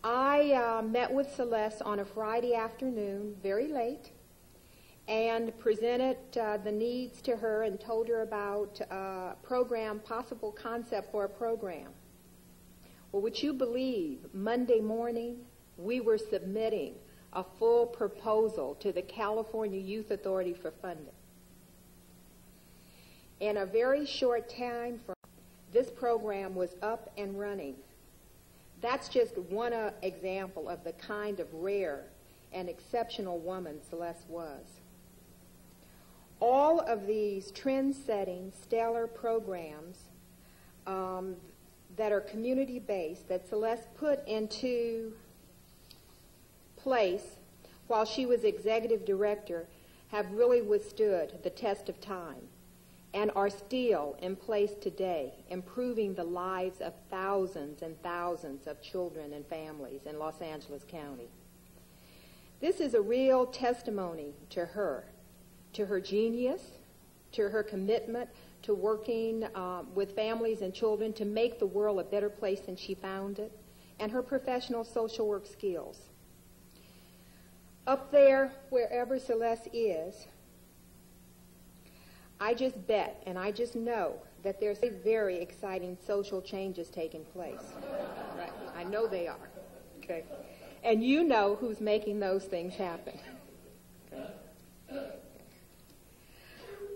I met with Celeste on a Friday afternoon, very late, and presented the needs to her and told her about possible concept for a program. Well, would you believe, Monday morning, we were submitting a full proposal to the California Youth Authority for funding. In a very short time frame, this program was up and running. That's just one example of the kind of rare and exceptional woman Celeste was. All of these trend-setting, stellar programs that are community-based that Celeste put into place while she was executive director have really withstood the test of time and are still in place today, improving the lives of thousands and thousands of children and families in Los Angeles County. This is a real testimony to her genius, to her commitment to working with families and children to make the world a better place than she found it, and her professional social work skills. Up there, wherever Celeste is, I just bet and I just know that there's very exciting social changes taking place. Right? I know they are. Okay. And you know who's making those things happen. Okay.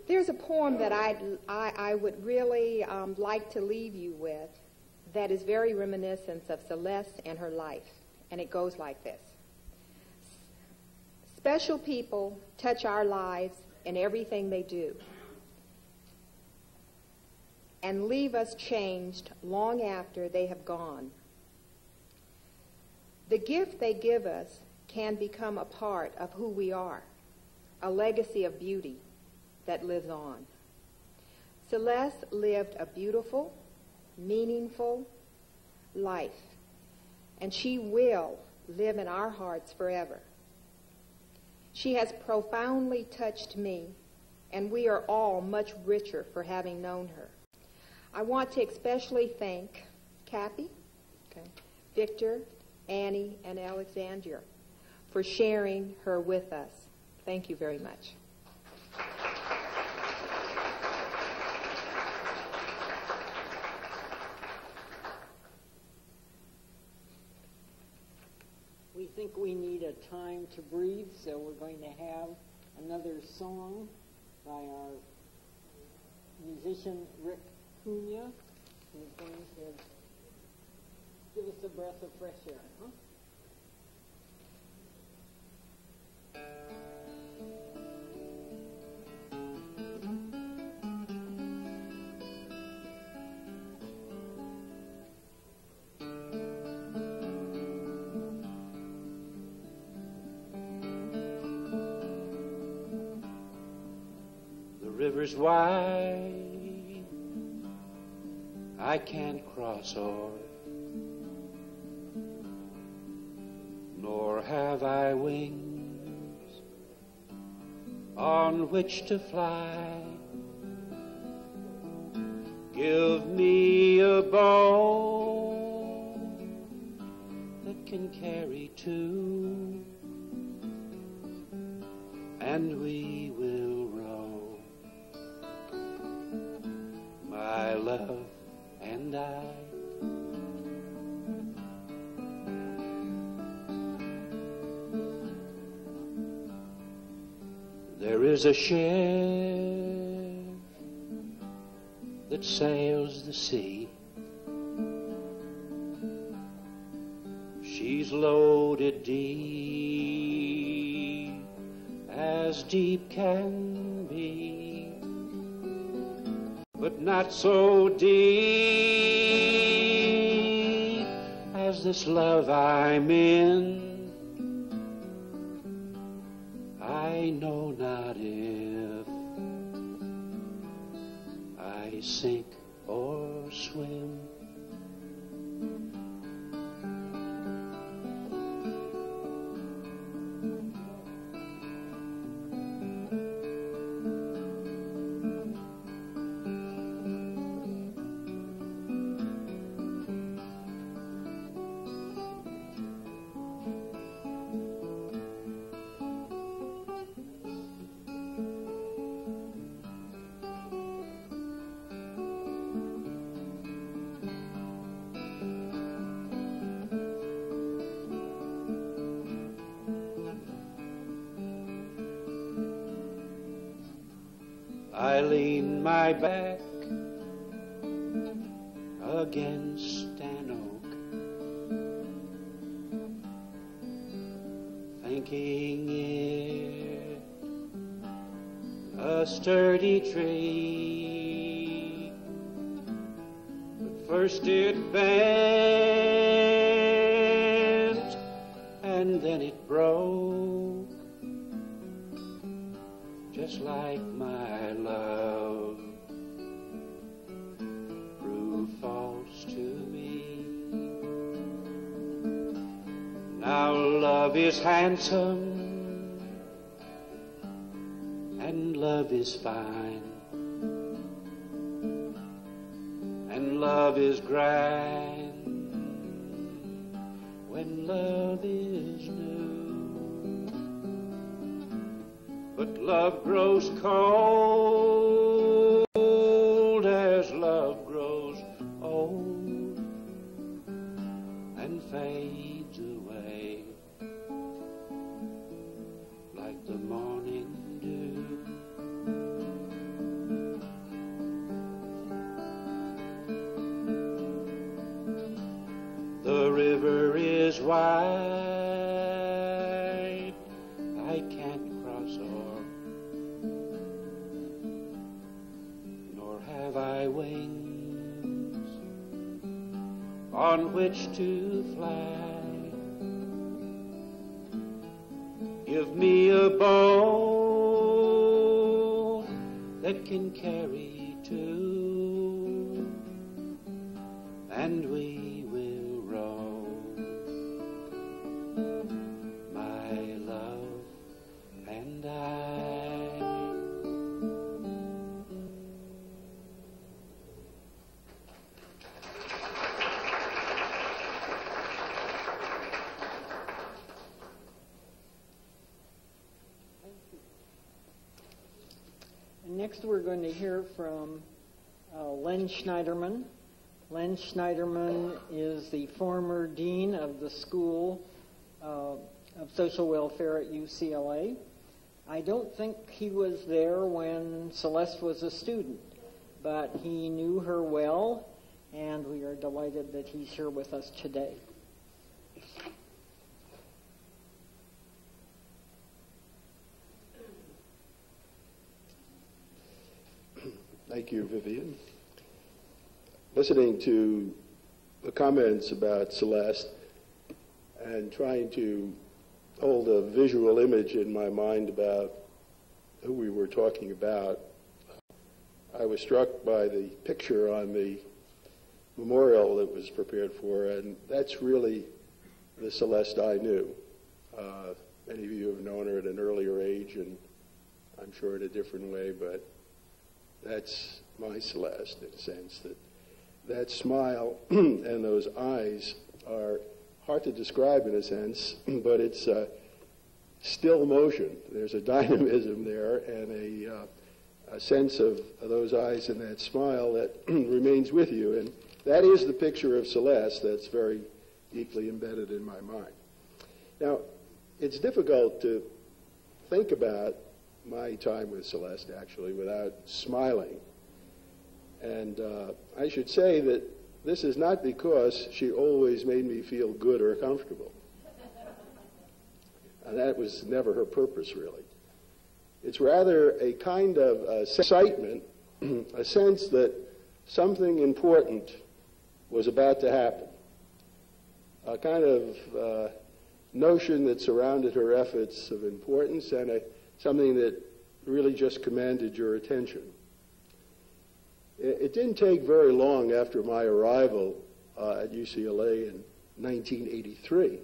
There's a poem that I would really like to leave you with that is very reminiscent of Celeste and her life. And it goes like this. Special people touch our lives in everything they do and leave us changed long after they have gone. The gift they give us can become a part of who we are, a legacy of beauty that lives on. Celeste lived a beautiful, meaningful life, and she will live in our hearts forever. She has profoundly touched me, and we are all much richer for having known her. I want to especially thank Kathy, Victor, Annie, and Alexandria for sharing her with us. Thank you very much. We think we need a time to breathe, so we're going to have another song by our musician Rick Cunha, who's going to give us a breath of fresh air. Huh? The river's wide, I can't cross o'er, nor have I wings on which to fly. Give me a bow that can carry two, and we will love and I. There is a ship that sails the sea. She's loaded deep, as deep can be, but not so deep as this love I'm in. I know not if I sink or swim. I lean my back against an oak, thinking it a sturdy tree. But first it bent, and then it broke, just like my love proved false to me. Now love is handsome and love is fine, and love is grand when love is new. But love grows cold as love grows old and fades away like the morning dew. The river is wide, I can't cross o'er, nor have I wings on which to fly. Give me a boat that can carry two, and we will row, my love and I. And next we're going to hear from Lynn Schneiderman. Lynn Schneiderman is the former dean of the School of Social Welfare at UCLA. I don't think he was there when Celeste was a student, but he knew her well, and we are delighted that he's here with us today. Thank you, Vivian. Listening to the comments about Celeste and trying to hold a visual image in my mind about who we were talking about, I was struck by the picture on the memorial that was prepared for her, and that's really the Celeste I knew. Many of you have known her at an earlier age, and I'm sure in a different way, but that's my Celeste, in a sense. That smile and those eyes are hard to describe in a sense, but it's still motion. There's a dynamism there and a sense of those eyes and that smile that remains with you. And that is the picture of Celeste that's very deeply embedded in my mind. Now, it's difficult to think about my time with Celeste, actually, without smiling. And I should say that this is not because she always made me feel good or comfortable. And that was never her purpose, really. It's rather a kind of excitement, a sense that something important was about to happen, a kind of notion that surrounded her efforts of importance, and something that really just commanded your attention. It didn't take very long after my arrival at UCLA in 1983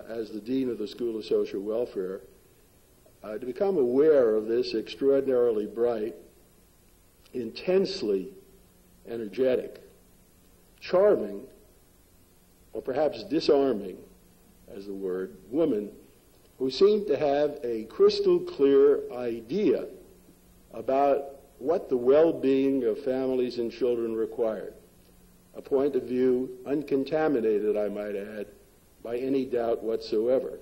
as the Dean of the School of Social Welfare to become aware of this extraordinarily bright, intensely energetic, charming, or perhaps disarming, as the word, woman who seemed to have a crystal clear idea about what the well-being of families and children required, a point of view uncontaminated, I might add, by any doubt whatsoever.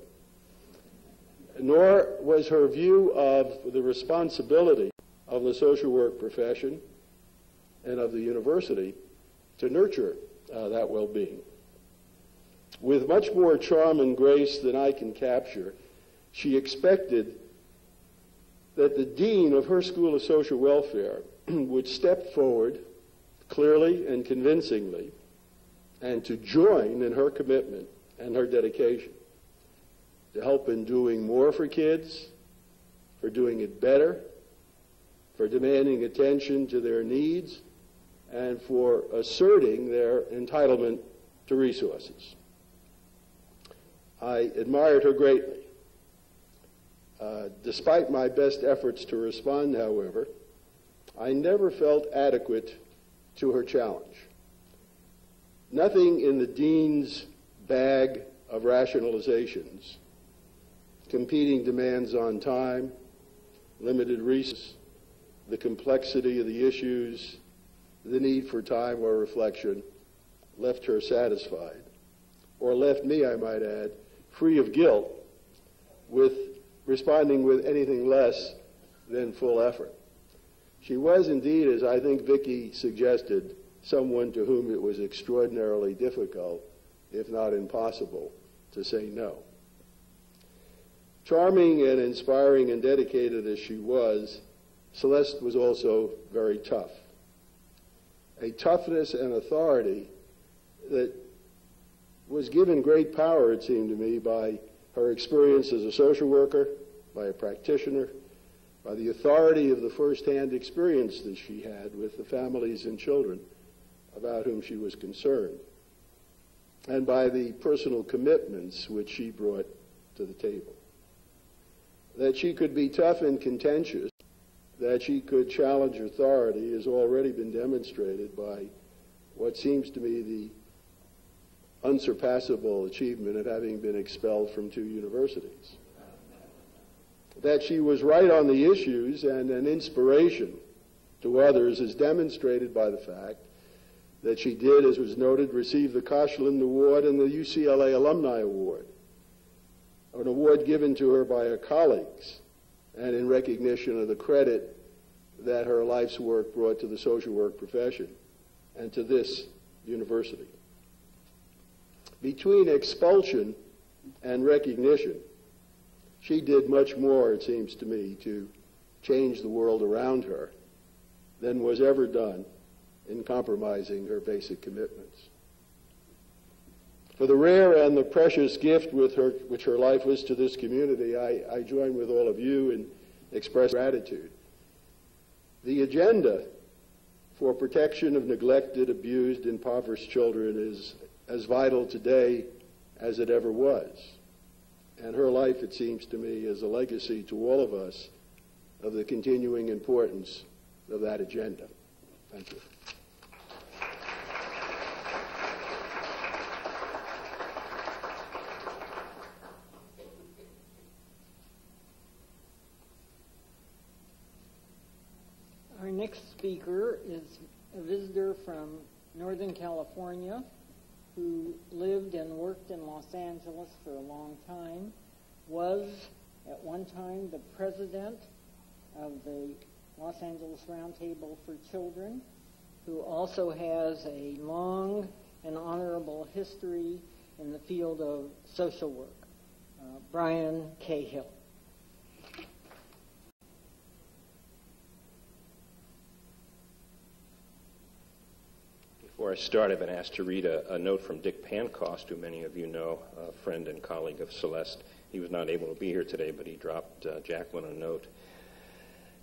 Nor was her view of the responsibility of the social work profession and of the university to nurture that well-being. With much more charm and grace than I can capture, she expected that the dean of her School of Social Welfare would step forward clearly and convincingly and to join in her commitment and her dedication to help in doing more for kids, for doing it better, for demanding attention to their needs, and for asserting their entitlement to resources. I admired her greatly. Despite my best efforts to respond, however, I never felt adequate to her challenge. Nothing in the dean's bag of rationalizations, competing demands on time, limited resources, the complexity of the issues, the need for time or reflection, left her satisfied, or left me, I might add, free of guilt, with responding with anything less than full effort. She was indeed, as I think Vicki suggested, someone to whom it was extraordinarily difficult, if not impossible, to say no. Charming and inspiring and dedicated as she was, Celeste was also very tough. A toughness and authority that was given great power, it seemed to me, by her experience as a social worker, by a practitioner, by the authority of the first-hand experience that she had with the families and children about whom she was concerned, and by the personal commitments which she brought to the table. That she could be tough and contentious, that she could challenge authority has already been demonstrated by what seems to me the unsurpassable achievement of having been expelled from 2 universities. That she was right on the issues and an inspiration to others is demonstrated by the fact that she did, as was noted, receive the Koshland Award and the UCLA Alumni Award, an award given to her by her colleagues and in recognition of the credit that her life's work brought to the social work profession and to this university. Between expulsion and recognition, she did much more, it seems to me, to change the world around her than was ever done in compromising her basic commitments. For the rare and the precious gift which her life was to this community, I join with all of you in expressing gratitude. The agenda for protection of neglected, abused, impoverished children is as vital today as it ever was. And her life, it seems to me, is a legacy to all of us of the continuing importance of that agenda. Thank you. next speaker is a visitor from Northern California who lived and worked in Los Angeles for a long time, was at one time the president of the Los Angeles Roundtable for Children, who also has a long and honorable history in the field of social work. Brian Cahill. Before I start, I've been asked to read a note from Dick Pancost, who many of you know, a friend and colleague of Celeste. He was not able to be here today, but he dropped Jacqueline a note.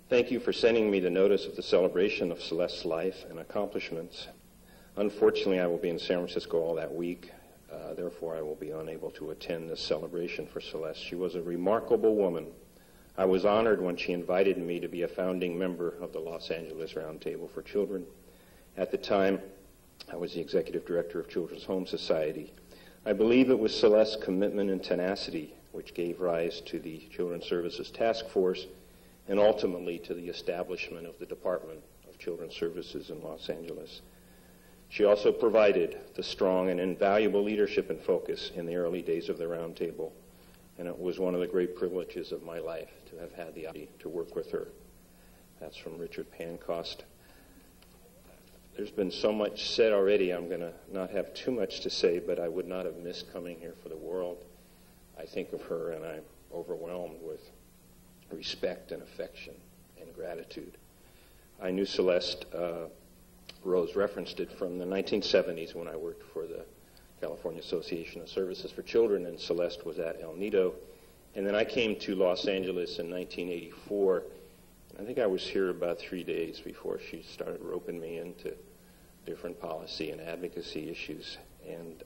Thank you for sending me the notice of the celebration of Celeste's life and accomplishments. Unfortunately, I will be in San Francisco all that week. Therefore, I will be unable to attend this celebration for Celeste. She was a remarkable woman. I was honored when she invited me to be a founding member of the Los Angeles Roundtable for Children. At the time, I was the executive director of Children's Home Society. I believe it was Celeste's commitment and tenacity which gave rise to the Children's Services Task Force and ultimately to the establishment of the Department of Children's Services in Los Angeles. She also provided the strong and invaluable leadership and focus in the early days of the Roundtable, and it was one of the great privileges of my life to have had the opportunity to work with her. That's from Richard Pancost. There's been so much said already, I'm going to not have too much to say, but I would not have missed coming here for the world. I think of her and I'm overwhelmed with respect and affection and gratitude. I knew Celeste, Rose referenced it, from the 1970s when I worked for the California Association of Services for Children, and Celeste was at El Nido. And then I came to Los Angeles in 1984. I think I was here about 3 days before she started roping me into different policy and advocacy issues. And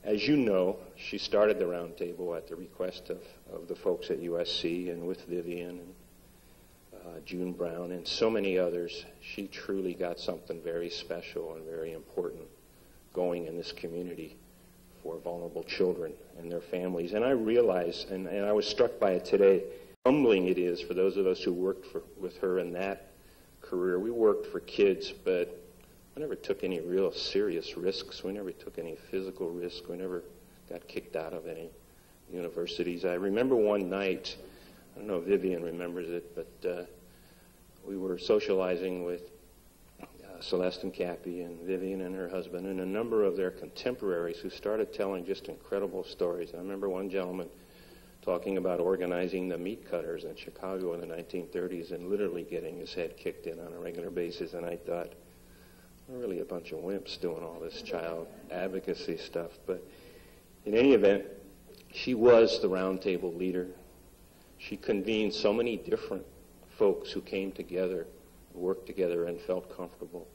as you know, she started the Roundtable at the request of the folks at USC and with Vivian and June Brown and so many others. She truly got something very special and very important going in this community for vulnerable children and their families. And I realized, and I was struck by it today, humbling it is for those of us who worked with her in that career. We worked for kids, but we never took any real serious risks. We never took any physical risk. We never got kicked out of any universities. I remember one night, I don't know if Vivian remembers it, but we were socializing with Celeste and Cappy and Vivian and her husband and a number of their contemporaries who started telling just incredible stories. I remember one gentleman talking about organizing the meat cutters in Chicago in the 1930s and literally getting his head kicked in on a regular basis. And I thought, we're really a bunch of wimps doing all this child advocacy stuff. But in any event, she was the Roundtable leader. She convened so many different folks who came together, worked together, and felt comfortable.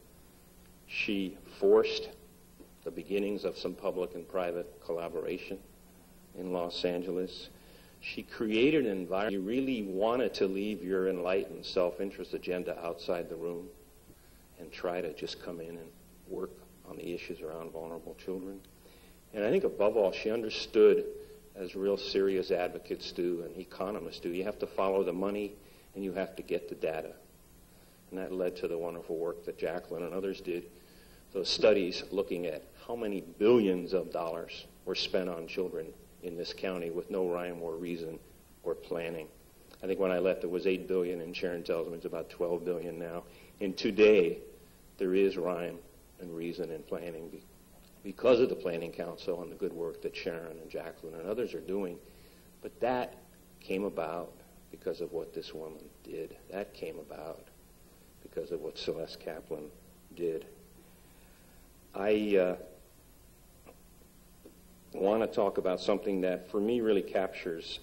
She forced the beginnings of some public and private collaboration in Los Angeles. She created an environment. You really wanted to leave your enlightened self-interest agenda outside the room and try to just come in and work on the issues around vulnerable children. And I think above all, she understood, as real serious advocates do and economists do, you have to follow the money and you have to get the data. And that led to the wonderful work that Jacqueline and others did, those studies looking at how many billions of dollars were spent on children in this county with no rhyme or reason or planning. I think when I left, it was $8 billion, and Sharon tells me it's about $12 billion now. And today, there is rhyme and reason and planning because of the Planning Council and the good work that Sharon and Jacqueline and others are doing. But that came about because of what this woman did. That came about because of what Celeste Kaplan did. I want to talk about something that for me really captures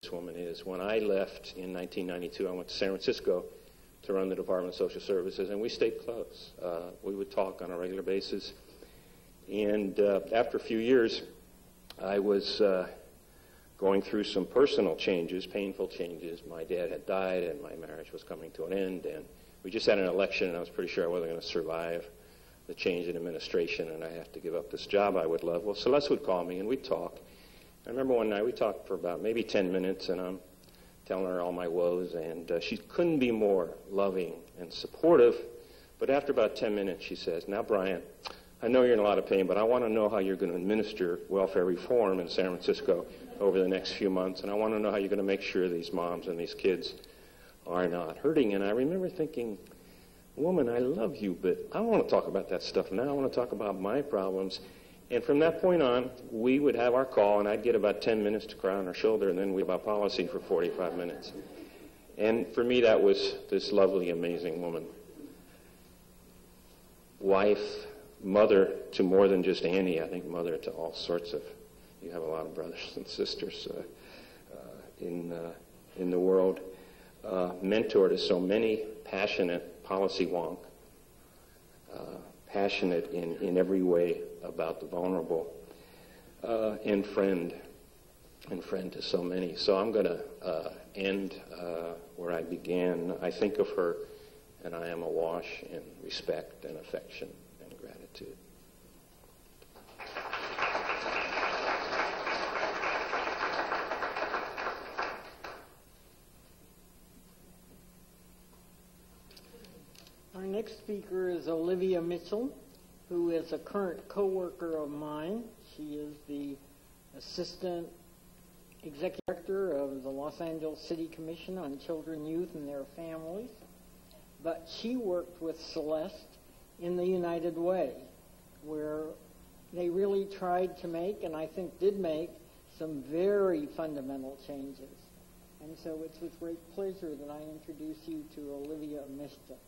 this woman is. When I left in 1992, I went to San Francisco to run the Department of Social Services, and we stayed close. We would talk on a regular basis. And after a few years, I was going through some personal changes, painful changes. My dad had died, and my marriage was coming to an end, and we just had an election, and I was pretty sure I wasn't going to survive the change in administration, and I have to give up this job I would love. Well, Celeste would call me, and we'd talk. I remember one night we talked for about maybe 10 minutes, and I'm telling her all my woes, and she couldn't be more loving and supportive. But after about 10 minutes, she says, "Now, Brian, I know you're in a lot of pain, but I want to know how you're going to administer welfare reform in San Francisco over the next few months, and I want to know how you're going to make sure these moms and these kids are not hurting." And I remember thinking, "Woman, I love you, but I don't want to talk about that stuff now. I want to talk about my problems." And from that point on, we would have our call, and I'd get about 10 minutes to cry on her shoulder, and then we'd about policy for 45 minutes. And for me, that was this lovely, amazing woman. Wife, mother to more than just Annie, I think mother to all sorts of, you have a lot of brothers and sisters in the world. Mentor to so many, passionate policy wonk, passionate in every way about the vulnerable, and friend to so many. So I'm going to end where I began. I think of her, and I am awash in respect and affection and gratitude. Our next speaker is Olivia Mitchell, who is a current co-worker of mine. She is the Assistant Executive Director of the Los Angeles City Commission on Children, Youth, and Their Families. But she worked with Celeste in the United Way, where they really tried to make, and I think did make, some very fundamental changes. And so it's with great pleasure that I introduce you to Olivia Mitchell.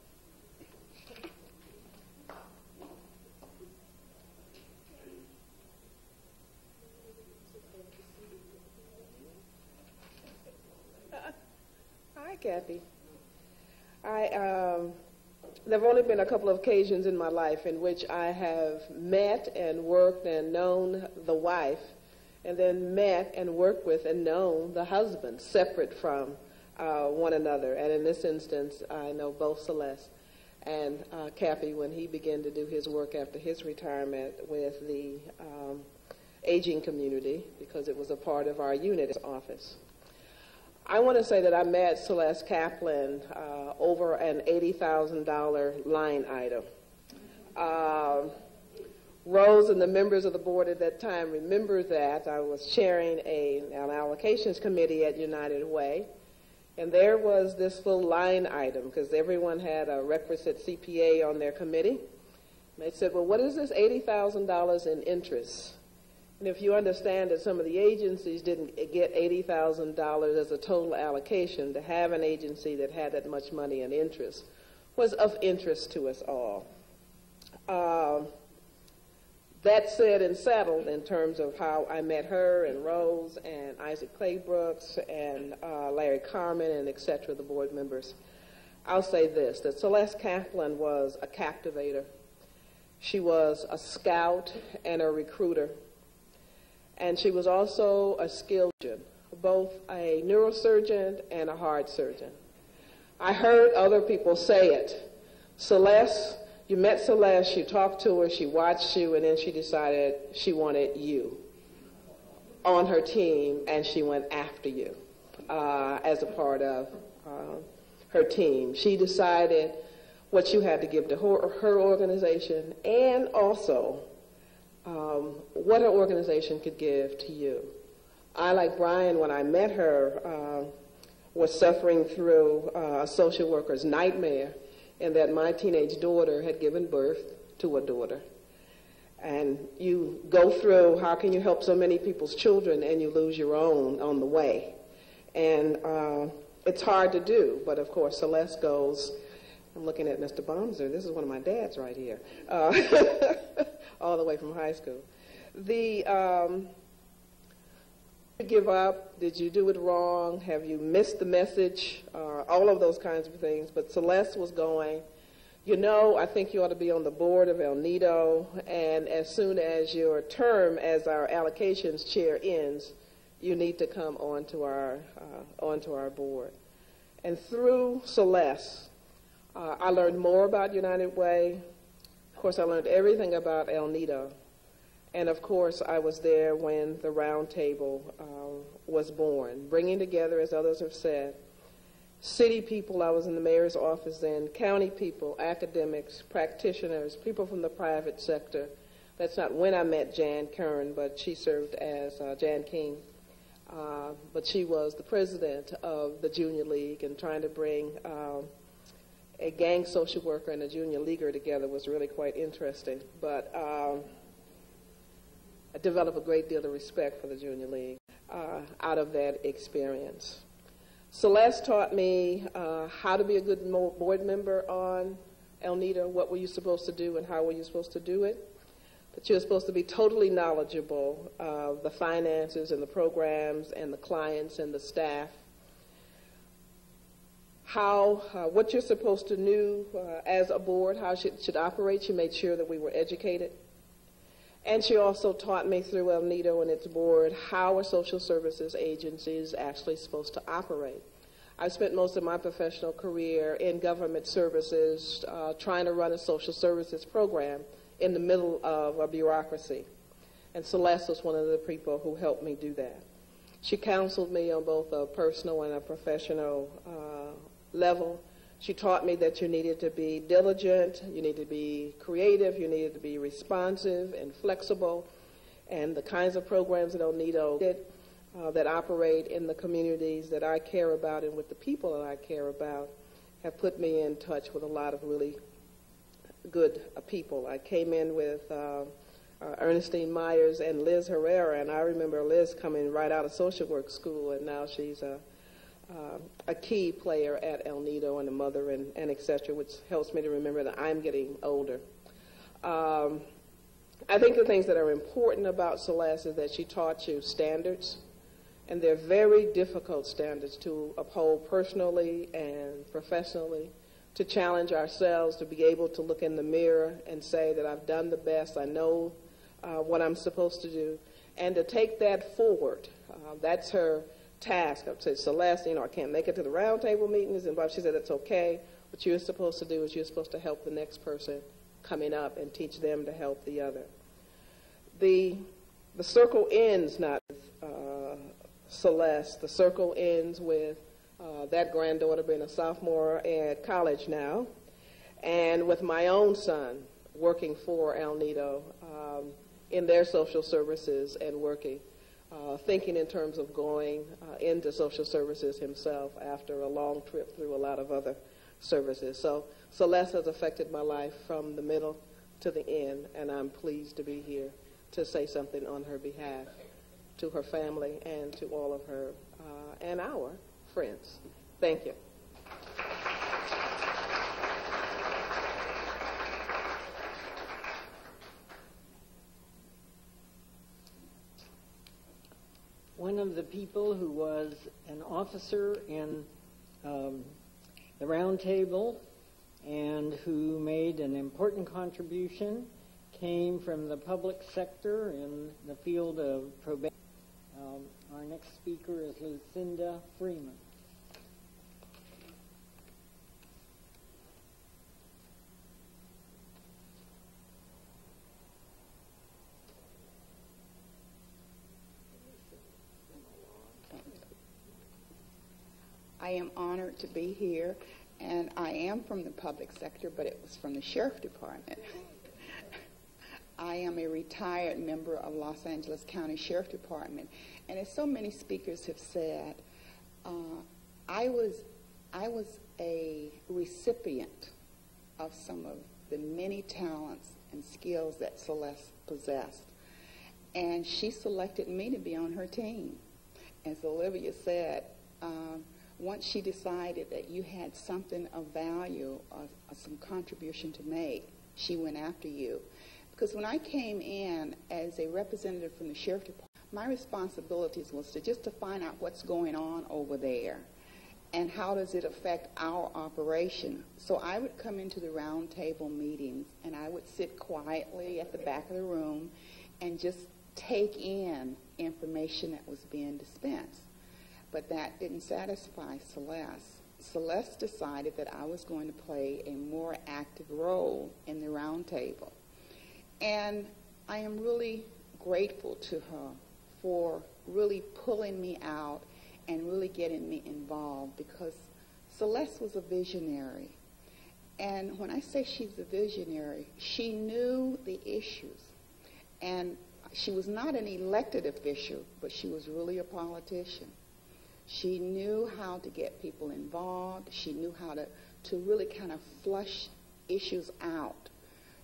Hi, Kathy. There have only been a couple of occasions in my life in which I have met and worked and known the wife, and then met and worked with and known the husband, separate from one another. And in this instance, I know both Celeste and Cappy when he began to do his work after his retirement with the aging community, because it was a part of our unit office. I want to say that I met Celeste Kaplan over an $80,000 line item. Rose and the members of the board at that time remember that. I was chairing an allocations committee at United Way, and there was this little line item, because everyone had a requisite CPA on their committee. And they said, "Well, what is this $80,000 in interest?" And if you understand that some of the agencies didn't get $80,000 as a total allocation, to have an agency that had that much money in interest was of interest to us all. That said and settled in terms of how I met her and Rose and Isaac Claybrooks and Larry Carmen and et cetera, the board members, I'll say this, that Celeste Kaplan was a captivator. She was a scout and a recruiter. And she was also a skilled surgeon, both a neurosurgeon and a heart surgeon. I heard other people say it. Celeste, you met Celeste, you talked to her, she watched you, and then she decided she wanted you on her team, and she went after you as a part of her team. She decided what you had to give to her organization, and also what her organization could give to you. I, like Brian, when I met her, was suffering through a social worker's nightmare in that my teenage daughter had given birth to a daughter. And you go through, how can you help so many people's children, and you lose your own on the way. And it's hard to do, but of course Celeste goes, I'm looking at Mr. Bomser, this is one of my dads right here, all the way from high school. Did you give up? Did you do it wrong? Have you missed the message? All of those kinds of things. But Celeste was going, you know, I think you ought to be on the board of El Nido, and as soon as your term as our allocations chair ends, you need to come onto our board. And through Celeste, I learned more about United Way. Of course, I learned everything about El Nido. And of course, I was there when the round table was born, bringing together, as others have said, city people. I was in the mayor's office then, county people, academics, practitioners, people from the private sector. That's not when I met Jan Kern, but she served as Jan King. But she was the president of the Junior League, and trying to bring a gang social worker and a junior leaguer together was really quite interesting. But I developed a great deal of respect for the Junior League out of that experience. Celeste taught me how to be a good board member on El Nido. What were you supposed to do and how were you supposed to do it? That you were supposed to be totally knowledgeable of the finances and the programs and the clients and the staff. What you're supposed to do as a board, how it should operate. She made sure that we were educated. And she also taught me through El Nido and its board how a social services agency is actually supposed to operate. I spent most of my professional career in government services trying to run a social services program in the middle of a bureaucracy. And Celeste was one of the people who helped me do that. She counseled me on both a personal and a professional level. She taught me that you needed to be diligent, you needed to be creative, you needed to be responsive and flexible, and the kinds of programs that El Nido did that operate in the communities that I care about and with the people that I care about have put me in touch with a lot of really good people. I came in with Ernestine Myers and Liz Herrera, and I remember Liz coming right out of social work school, and now she's a key player at El Nido and a mother and et cetera, which helps me to remember that I'm getting older. I think the things that are important about Celeste is that she taught you standards, and they're very difficult standards to uphold personally and professionally, to challenge ourselves, to be able to look in the mirror and say that I've done the best, I know what I'm supposed to do, and to take that forward. That's her task. I said, Celeste, I can't make it to the roundtable meetings, and Bob, she said, it's okay. What you're supposed to do is you're supposed to help the next person coming up and teach them to help the other. The circle ends not with Celeste. The circle ends with that granddaughter being a sophomore at college now, and with my own son working for El Nido in their social services and working. Thinking in terms of going into social services himself after a long trip through a lot of other services. So Celeste has affected my life from the middle to the end, and I'm pleased to be here to say something on her behalf to her family and to all of her and our friends. Thank you. One of the people who was an officer in the Round Table and who made an important contribution came from the public sector in the field of probation. Our next speaker is Lucinda Freeman. I am honored to be here, and I am from the public sector, but it was from the Sheriff Department. I am a retired member of Los Angeles County Sheriff Department, and as so many speakers have said, I was a recipient of some of the many talents and skills that Celeste possessed, and she selected me to be on her team. As Olivia said, once she decided that you had something of value or some contribution to make, she went after you. Because when I came in as a representative from the Sheriff Department, my responsibilities was to find out what's going on over there and how does it affect our operation. So I would come into the round table meetings and I would sit quietly at the back of the room and just take in information that was being dispensed. But that didn't satisfy Celeste. Celeste decided that I was going to play a more active role in the round table. And I am really grateful to her for really pulling me out and really getting me involved, because Celeste was a visionary. And when I say she's a visionary, she knew the issues. And she was not an elected official, but she was really a politician. She knew how to get people involved. She knew how to really kind of flush issues out.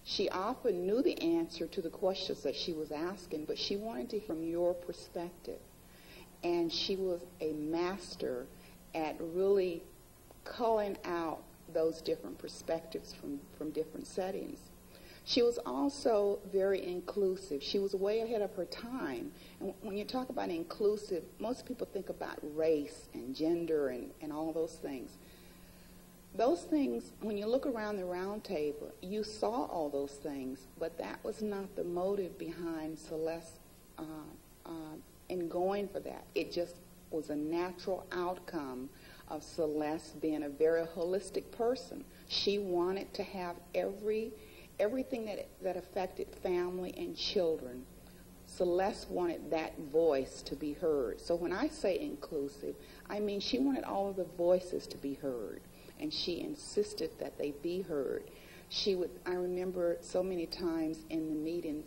She often knew the answer to the questions that she was asking, but she wanted to hear from your perspective. And she was a master at really culling out those different perspectives from different settings. She was also very inclusive. She was way ahead of her time. And when you talk about inclusive, most people think about race and gender and all those things. Those things, when you look around the round table, you saw all those things, but that was not the motive behind Celeste in going for that. It just was a natural outcome of Celeste being a very holistic person. She wanted to have everything that affected family and children. Celeste wanted that voice to be heard. So when I say inclusive, I mean she wanted all of the voices to be heard, and she insisted that they be heard. I remember so many times in the meetings,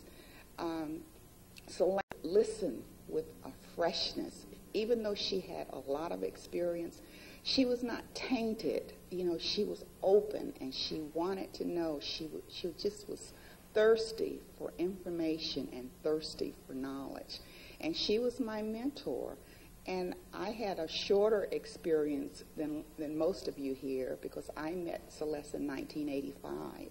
Celeste listened with a freshness. Even though she had a lot of experience, she was not tainted. She was open, and she wanted to know. She just was thirsty for information and thirsty for knowledge. And she was my mentor. And I had a shorter experience than most of you here, because I met Celeste in 1985.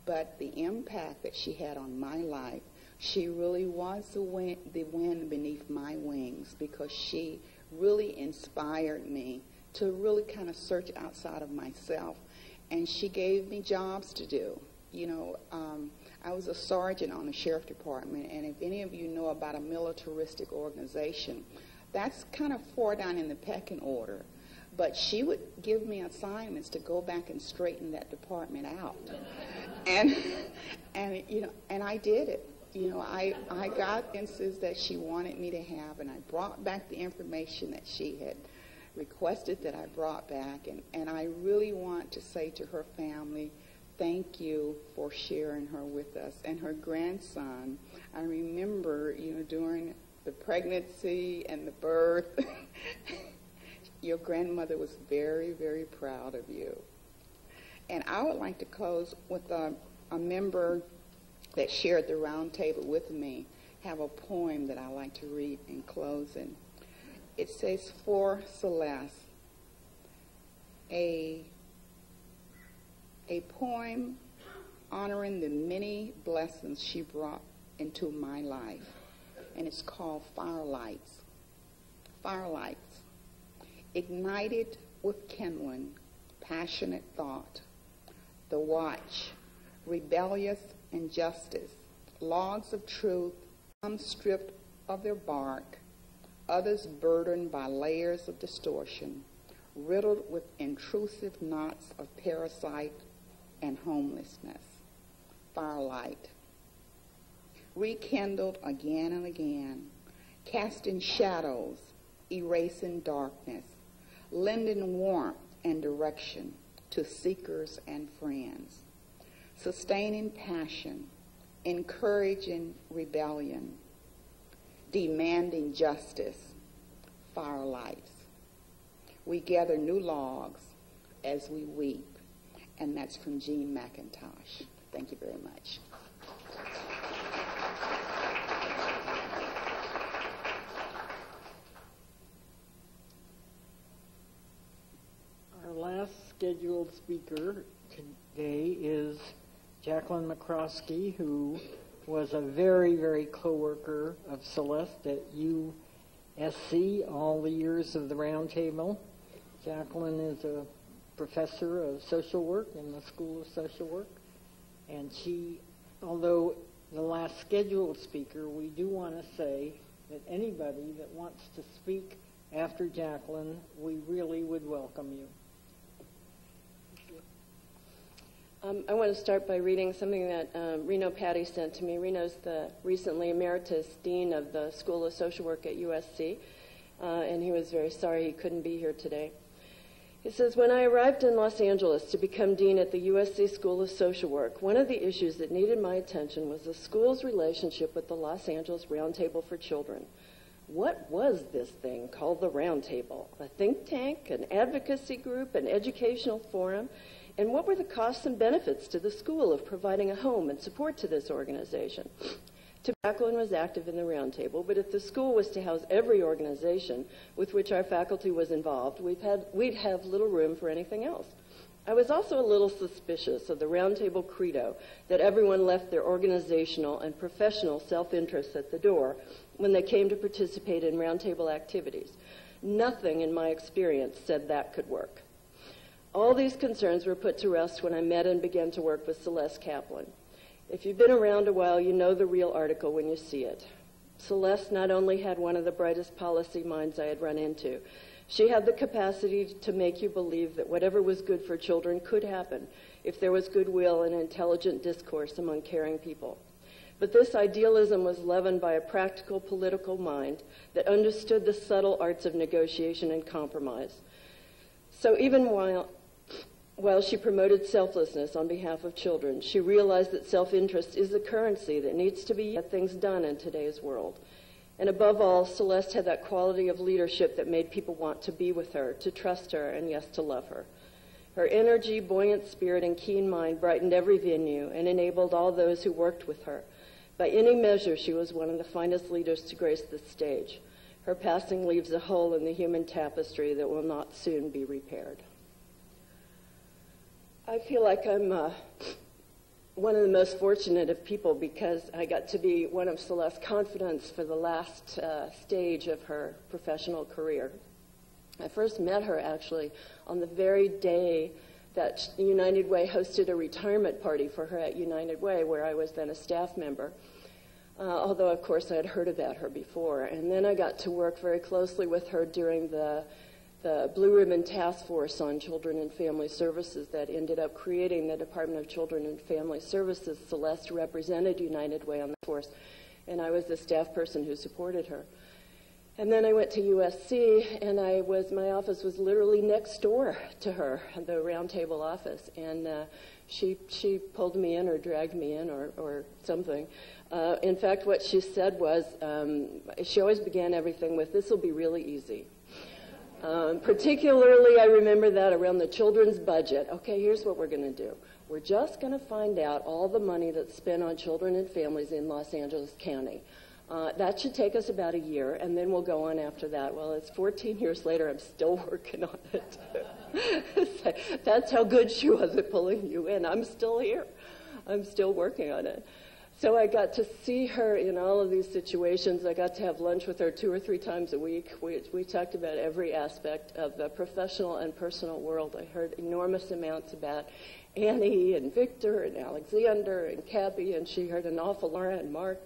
But the impact that she had on my life, she really was the wind beneath my wings, because she really inspired me to really kind of search outside of myself. And she gave me jobs to do. I was a sergeant on the sheriff department, and if any of you know about a militaristic organization, that's kind of far down in the pecking order. But she would give me assignments to go back and straighten that department out. And I did it. I got answers that she wanted me to have, and I brought back the information that she had requested that I brought back. And I really want to say to her family, thank you for sharing her with us. And her grandson, I remember, during the pregnancy and the birth, your grandmother was very, very proud of you. And I would like to close with a member that shared the round table with me have a poem that I like to read in closing. It says, for Celeste, a poem honoring the many blessings she brought into my life. And it's called Firelights. Firelights, ignited with kindling, passionate thought. The watch, rebellious injustice, logs of truth, some stripped of their bark, others burdened by layers of distortion, riddled with intrusive knots of parasite and homelessness. Firelight, rekindled again and again, casting shadows, erasing darkness, lending warmth and direction to seekers and friends, sustaining passion, encouraging rebellion, demanding justice. Firelights, we gather new logs as we weep. And that's from Jean McIntosh. Thank you very much. Our last scheduled speaker today is Jacqueline Mccroskey, who was a very, very co-worker of Celeste at USC all the years of the Round Table. Jacqueline is a professor of social work in the School of Social Work, and she, although the last scheduled speaker, we do want to say that anybody that wants to speak after Jacqueline, we really would welcome you. I want to start by reading something that Reno Patty sent to me. Reno's the recently emeritus dean of the School of Social Work at USC, and he was very sorry he couldn't be here today. He says, when I arrived in Los Angeles to become dean at the USC School of Social Work, one of the issues that needed my attention was the school's relationship with the Los Angeles Roundtable for Children. What was this thing called the Roundtable? A think tank, an advocacy group, an educational forum? And what were the costs and benefits to the school of providing a home and support to this organization? Jacqueline was active in the Roundtable, but if the school was to house every organization with which our faculty was involved, we'd have little room for anything else. I was also a little suspicious of the Roundtable credo that everyone left their organizational and professional self-interests at the door when they came to participate in Roundtable activities. Nothing in my experience said that could work. All these concerns were put to rest when I met and began to work with Celeste Kaplan. If you've been around a while, you know the real article when you see it. Celeste not only had one of the brightest policy minds I had run into, she had the capacity to make you believe that whatever was good for children could happen if there was goodwill and intelligent discourse among caring people. But this idealism was leavened by a practical political mind that understood the subtle arts of negotiation and compromise. So even while she promoted selflessness on behalf of children, she realized that self-interest is the currency that needs to be get things done in today's world. And above all, Celeste had that quality of leadership that made people want to be with her, to trust her, and yes, to love her. Her energy, buoyant spirit, and keen mind brightened every venue and enabled all those who worked with her. By any measure, she was one of the finest leaders to grace this stage. Her passing leaves a hole in the human tapestry that will not soon be repaired. I feel like I'm one of the most fortunate of people because I got to be one of Celeste's confidants for the last stage of her professional career. I first met her actually on the very day that United Way hosted a retirement party for her at United Way, where I was then a staff member. Although, of course, I had heard about her before. And then I got to work very closely with her during the Blue Ribbon Task Force on Children and Family Services that ended up creating the Department of Children and Family Services. Celeste represented United Way on the force, and I was the staff person who supported her. And then I went to USC, and my office was literally next door to her, the Roundtable office. And she pulled me in or dragged me in or something. In fact, what she said was, she always began everything with, "This will be really easy." Particularly, I remember that around the children's budget. Okay, here's what we're going to do. We're just going to find out all the money that's spent on children and families in Los Angeles County. That should take us about a year, and then we'll go on after that. Well, it's 14 years later. I'm still working on it. That's how good she was at pulling you in. I'm still here. I'm still working on it. So I got to see her in all of these situations. I got to have lunch with her 2 or 3 times a week. We talked about every aspect of the professional and personal world. I heard enormous amounts about Annie and Victor and Alexander and Cabby, and she heard an awful lot and Mark.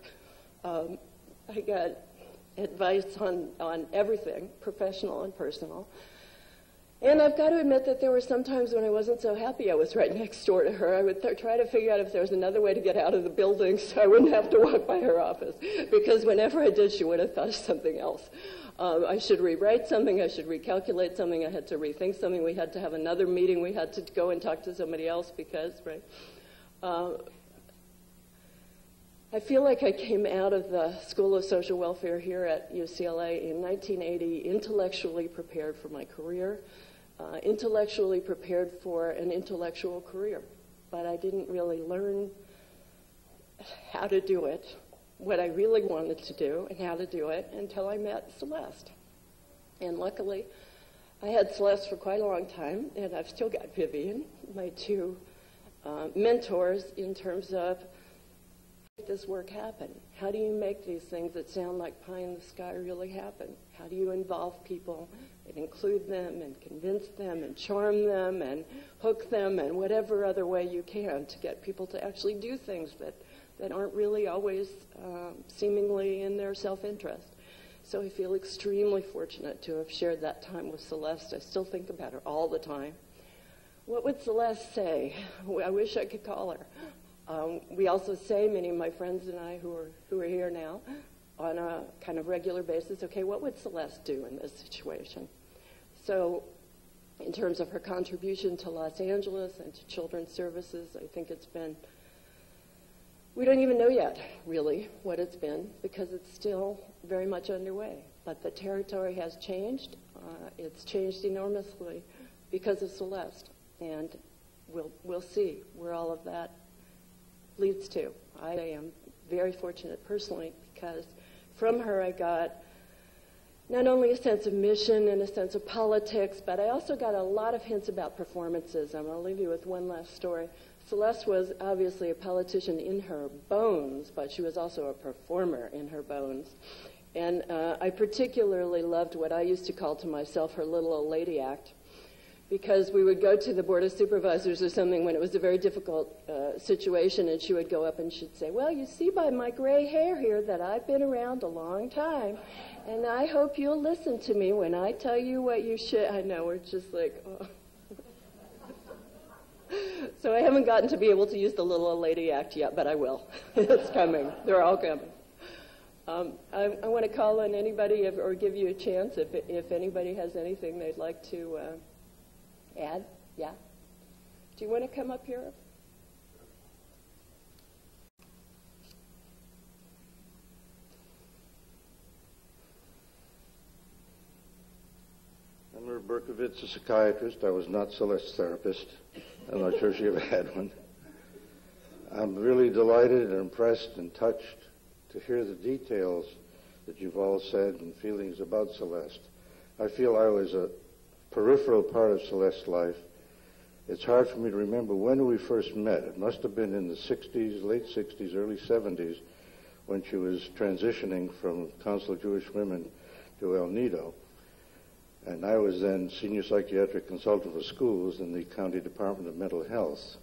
I got advice on everything, professional and personal. And I've got to admit that there were some times when I wasn't so happy I was right next door to her. I would try to figure out if there was another way to get out of the building so I wouldn't have to walk by her office. Because whenever I did, she would have thought of something else. I should rewrite something. I should recalculate something. I had to rethink something. We had to have another meeting. We had to go and talk to somebody else because, right? I feel like I came out of the School of Social Welfare here at UCLA in 1980 intellectually prepared for my career, intellectually prepared for an intellectual career. But I didn't really learn how to do it, what I really wanted to do and how to do it until I met Celeste. And luckily, I had Celeste for quite a long time, and I've still got Vivian, my 2 mentors in terms of make this work happen. How do you make these things that sound like pie in the sky really happen? How do you involve people and include them and convince them and charm them and hook them and whatever other way you can to get people to actually do things that aren't really always seemingly in their self-interest? So I feel extremely fortunate to have shared that time with Celeste. I still think about her all the time. What would Celeste say? I wish I could call her. We also say, many of my friends and I who are here now, on a kind of regular basis, okay, what would Celeste do in this situation? So in terms of her contribution to Los Angeles and to children's services, I think it's been, we don't even know yet, really, what it's been, because it's still very much underway. But the territory has changed. It's changed enormously because of Celeste. And we'll see where all of that leads to. I am very fortunate personally because from her I got not only a sense of mission and a sense of politics, but I also got a lot of hints about performances. I'm going to leave you with one last story. Celeste was obviously a politician in her bones, but she was also a performer in her bones. And I particularly loved what I used to call to myself her little old lady act, because we would go to the Board of Supervisors or something when it was a very difficult situation, and she would go up and she'd say, well, you see by my gray hair here that I've been around a long time, and I hope you'll listen to me when I tell you what you should. I know, we're just like, oh. So I haven't gotten to be able to use the little old lady act yet, but I will. It's coming. They're all coming. I want to call on anybody or give you a chance if anybody has anything they'd like to add. Yeah? Do you want to come up here? Emma Berkovitz, a psychiatrist. I was not Celeste's therapist. I'm not sure she ever had one. I'm really delighted and impressed and touched to hear the details that you've all said and feelings about Celeste. I feel I was a peripheral part of Celeste's life. It's hard for me to remember when we first met. It must have been in the 60s, late 60s, early 70s, when she was transitioning from Council of Jewish Women to El Nido. And I was then senior psychiatric consultant for schools in the County Department of Mental Health.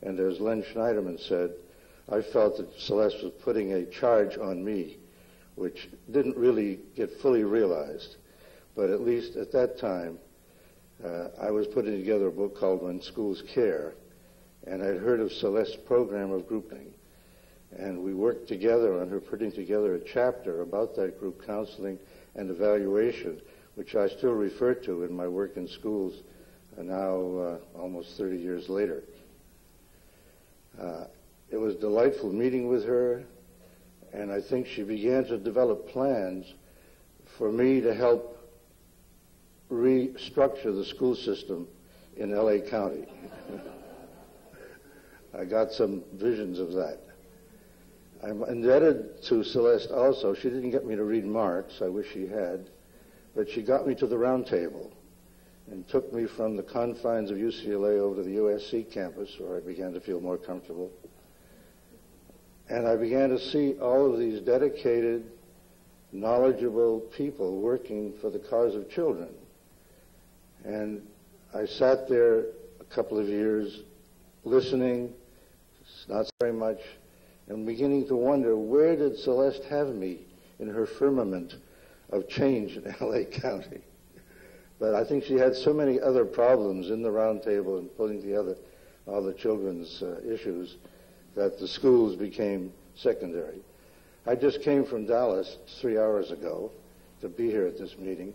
And as Lynn Schneiderman said, I felt that Celeste was putting a charge on me, which didn't really get fully realized. But at least at that time, I was putting together a book called When Schools Care, and I'd heard of Celeste's program of grouping. And we worked together on her putting together a chapter about that group counseling and evaluation, which I still refer to in my work in schools now almost 30 years later. It was delightful meeting with her, and I think she began to develop plans for me to help restructure the school system in L.A. County. I got some visions of that. I'm indebted to Celeste also. She didn't get me to read Marx. I wish she had. But she got me to the round table and took me from the confines of UCLA over to the USC campus, where I began to feel more comfortable. And I began to see all of these dedicated, knowledgeable people working for the cause of children. And I sat there a couple of years listening, not very much, and beginning to wonder, where did Celeste have me in her firmament of change in L.A. County? But I think she had so many other problems in the round table and putting together all the children's issues that the schools became secondary. I just came from Dallas 3 hours ago to be here at this meeting,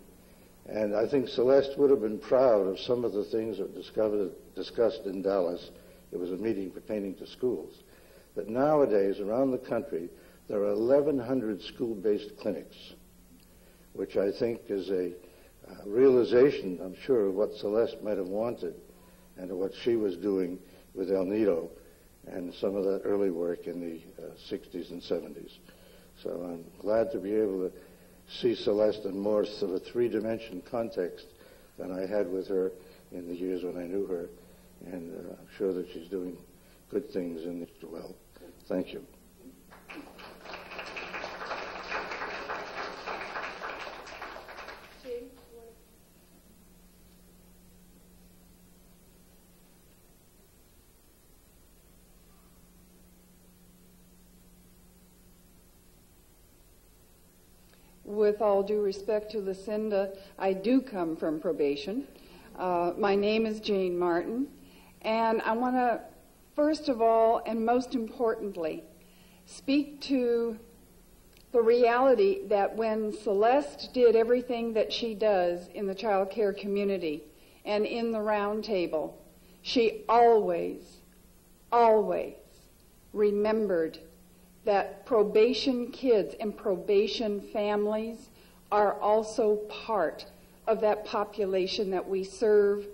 and I think Celeste would have been proud of some of the things that were discussed in Dallas. It was a meeting pertaining to schools. But nowadays, around the country, there are 1,100 school-based clinics, which I think is a realization, I'm sure, of what Celeste might have wanted and of what she was doing with El Nido and some of that early work in the 60s and 70s. So I'm glad to be able to see Celeste in more of a three-dimension context than I had with her in the years when I knew her, and I'm sure that she's doing good things in it as well. Thank you. With all due respect to Lucinda, I do come from probation. My name is Jane Martin, and I want to, first of all, and most importantly, speak to the reality that when Celeste did everything that she does in the child care community and in the round table, she always remembered that probation kids and probation families are also part of that population that we serve,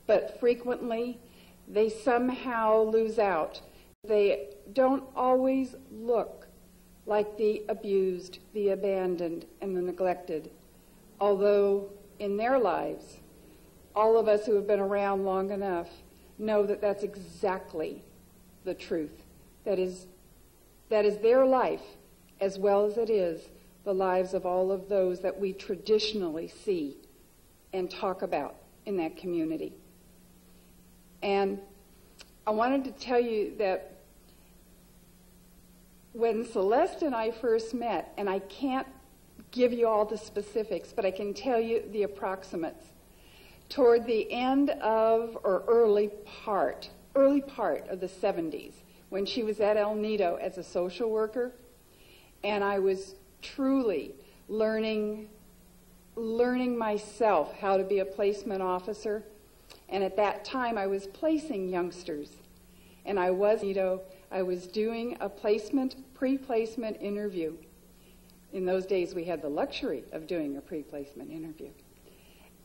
but frequently they somehow lose out. They don't always look like the abused, the abandoned, and the neglected, although in their lives, all of us who have been around long enough know that that's exactly the truth. That is their life, as well as it is the lives of all of those that we traditionally see and talk about in that community. And I wanted to tell you that when Celeste and I first met, and I can't give you all the specifics, but I can tell you the approximates, toward the end of, or early part of the 70s, when she was at El Nido as a social worker, and I was truly learning myself how to be a placement officer. And at that time, I was placing youngsters, and I was doing a pre-placement interview. In those days, we had the luxury of doing a pre-placement interview.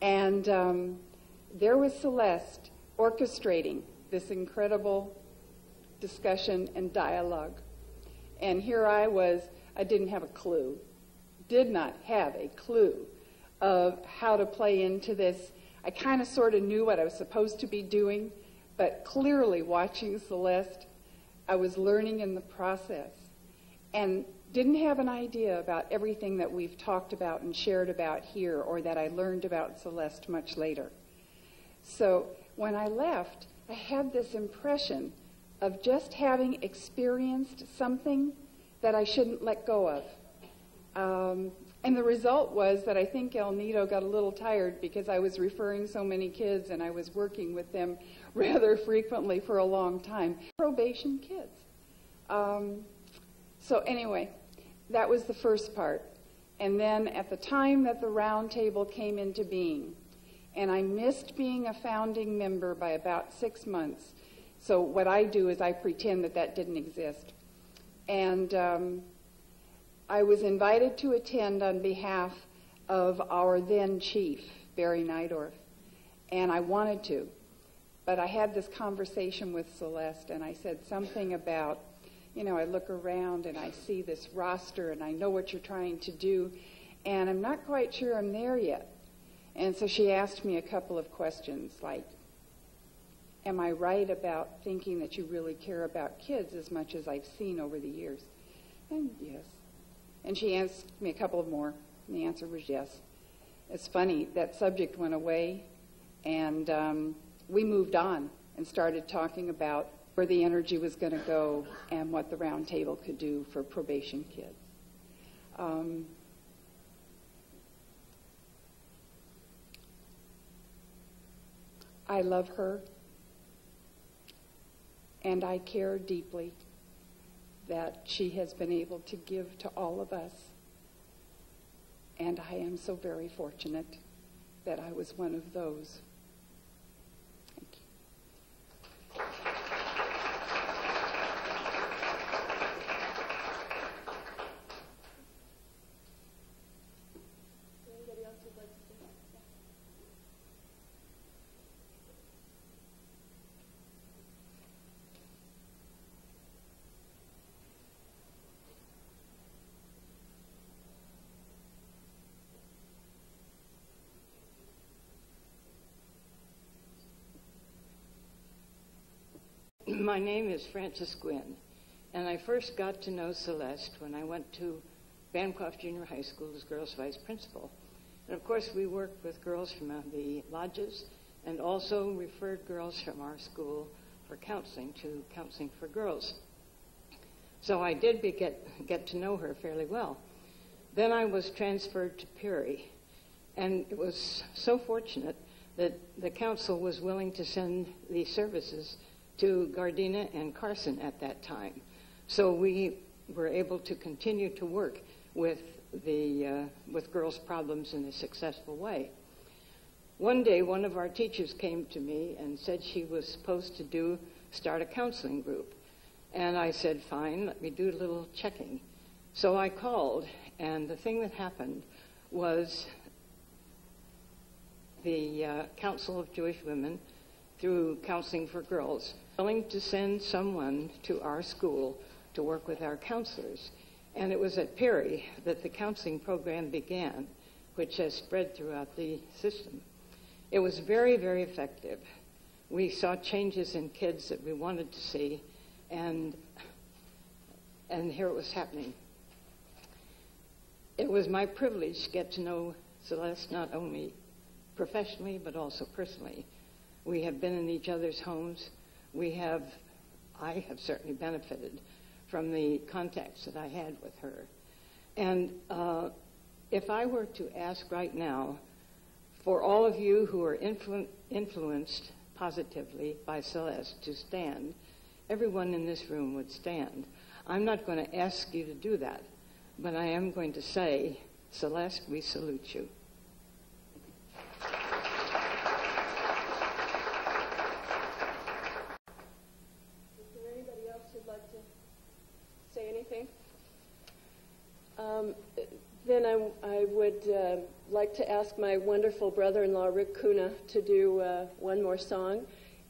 And there was Celeste orchestrating this incredible discussion and dialogue. And here I was, I did not have a clue of how to play into this. I kind of sort of knew what I was supposed to be doing, but clearly watching Celeste, I was learning in the process and didn't have an idea about everything that we've talked about and shared about here, or that I learned about Celeste much later. So when I left, I had this impression of just having experienced something that I shouldn't let go of. And the result was that I think El Nido got a little tired because I was referring so many kids and I was working with them rather frequently for a long time. Probation kids. So anyway, that was the first part. And then at the time that the round table came into being, and I missed being a founding member by about 6 months. So what I do is I pretend that that didn't exist. And I was invited to attend on behalf of our then chief, Barry Nydorf, and I wanted to. But I had this conversation with Celeste, and I said something about, I look around and I see this roster, and I know what you're trying to do, and I'm not quite sure I'm there yet. And so she asked me a couple of questions, like, am I right about thinking that you really care about kids as much as I've seen over the years? And yes. And she asked me a couple of more, and the answer was yes. It's funny, that subject went away, and we moved on and started talking about where the energy was going to go and what the round table could do for probation kids. I love her, and I care deeply that she has been able to give to all of us. And I am so very fortunate that I was one of those. Thank you. Anybody else would like to say that? My name is Frances Quinn, and I first got to know Celeste when I went to Bancroft Junior High School as girls' vice principal. And of course, we worked with girls from the lodges and also referred girls from our school for counseling to Counseling for Girls. So I did get to know her fairly well. Then I was transferred to Perry, and it was so fortunate that the council was willing to send these services to Gardena and Carson at that time. So we were able to continue to work with girls' problems in a successful way. One day, one of our teachers came to me and said she was supposed to start a counseling group. And I said, fine, let me do a little checking. So I called, and the thing that happened was the Council of Jewish Women, through Counseling for Girls, willing to send someone to our school to work with our counselors. And it was at Perry that the counseling program began, which has spread throughout the system. It was very, very effective. We saw changes in kids that we wanted to see, and here it was happening. It was my privilege to get to know Celeste not only professionally but also personally. We have been in each other's homes. I have certainly benefited from the contacts that I had with her. And if I were to ask right now, for all of you who are influenced positively by Celeste to stand, everyone in this room would stand. I'm not going to ask you to do that, but I am going to say, Celeste, we salute you. Is there anybody else who'd like to say anything? Then I would like to ask my wonderful brother-in-law, Rick Kuna, to do one more song.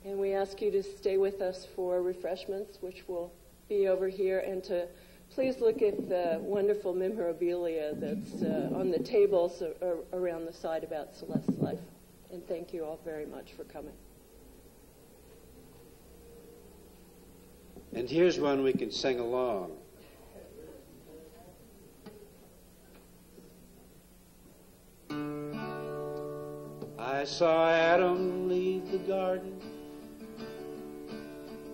And we ask you to stay with us for refreshments, which will be over here, and to please look at the wonderful memorabilia that's on the tables around the side about Celeste's life. And thank you all very much for coming. And here's one we can sing along. I saw Adam leave the garden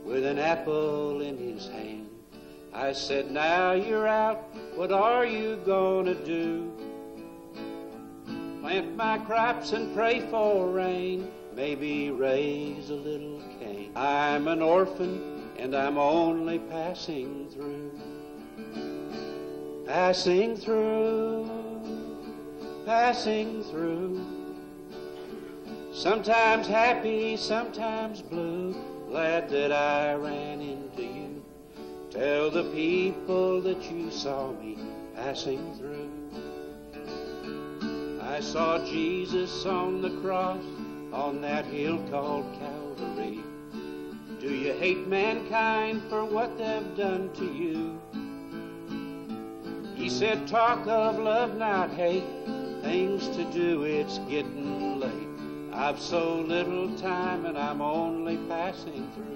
with an apple in his hand. I said, now you're out, what are you gonna do? Plant my crops and pray for rain, maybe raise a little cane. I'm an orphan and I'm only passing through. Passing through, passing through. Sometimes happy, sometimes blue. Glad that I ran into you. Tell the people that you saw me passing through. I saw Jesus on the cross on that hill called Calvary. Do you hate mankind for what they've done to you? He said, talk of love, not hate. Things to do, it's getting late. I've so little time and I'm only passing through.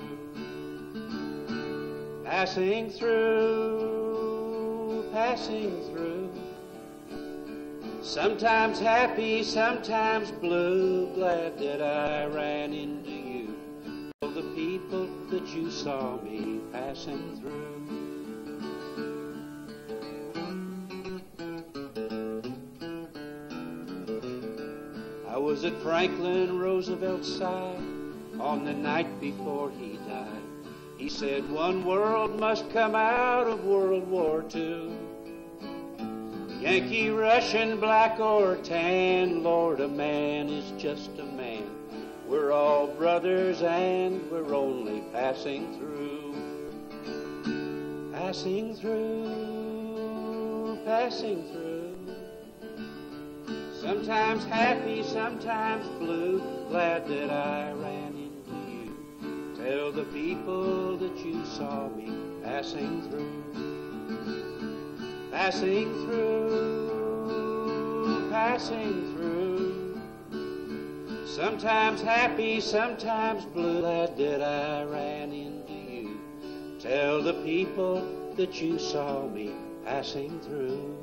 Passing through, passing through. Sometimes happy, sometimes blue. Glad that I ran into you. Tell the people that you saw me passing through. I was at Franklin Roosevelt's side on the night before he died. He said one world must come out of World War II. Yankee, Russian, black or tan, Lord, a man is just a man. We're all brothers and we're only passing through. Passing through, passing through. Sometimes happy, sometimes blue. Glad that I ran into you. Tell the people that you saw me passing through. Passing through, passing through. Sometimes happy, sometimes blue. Glad that I ran into you. Tell the people that you saw me passing through.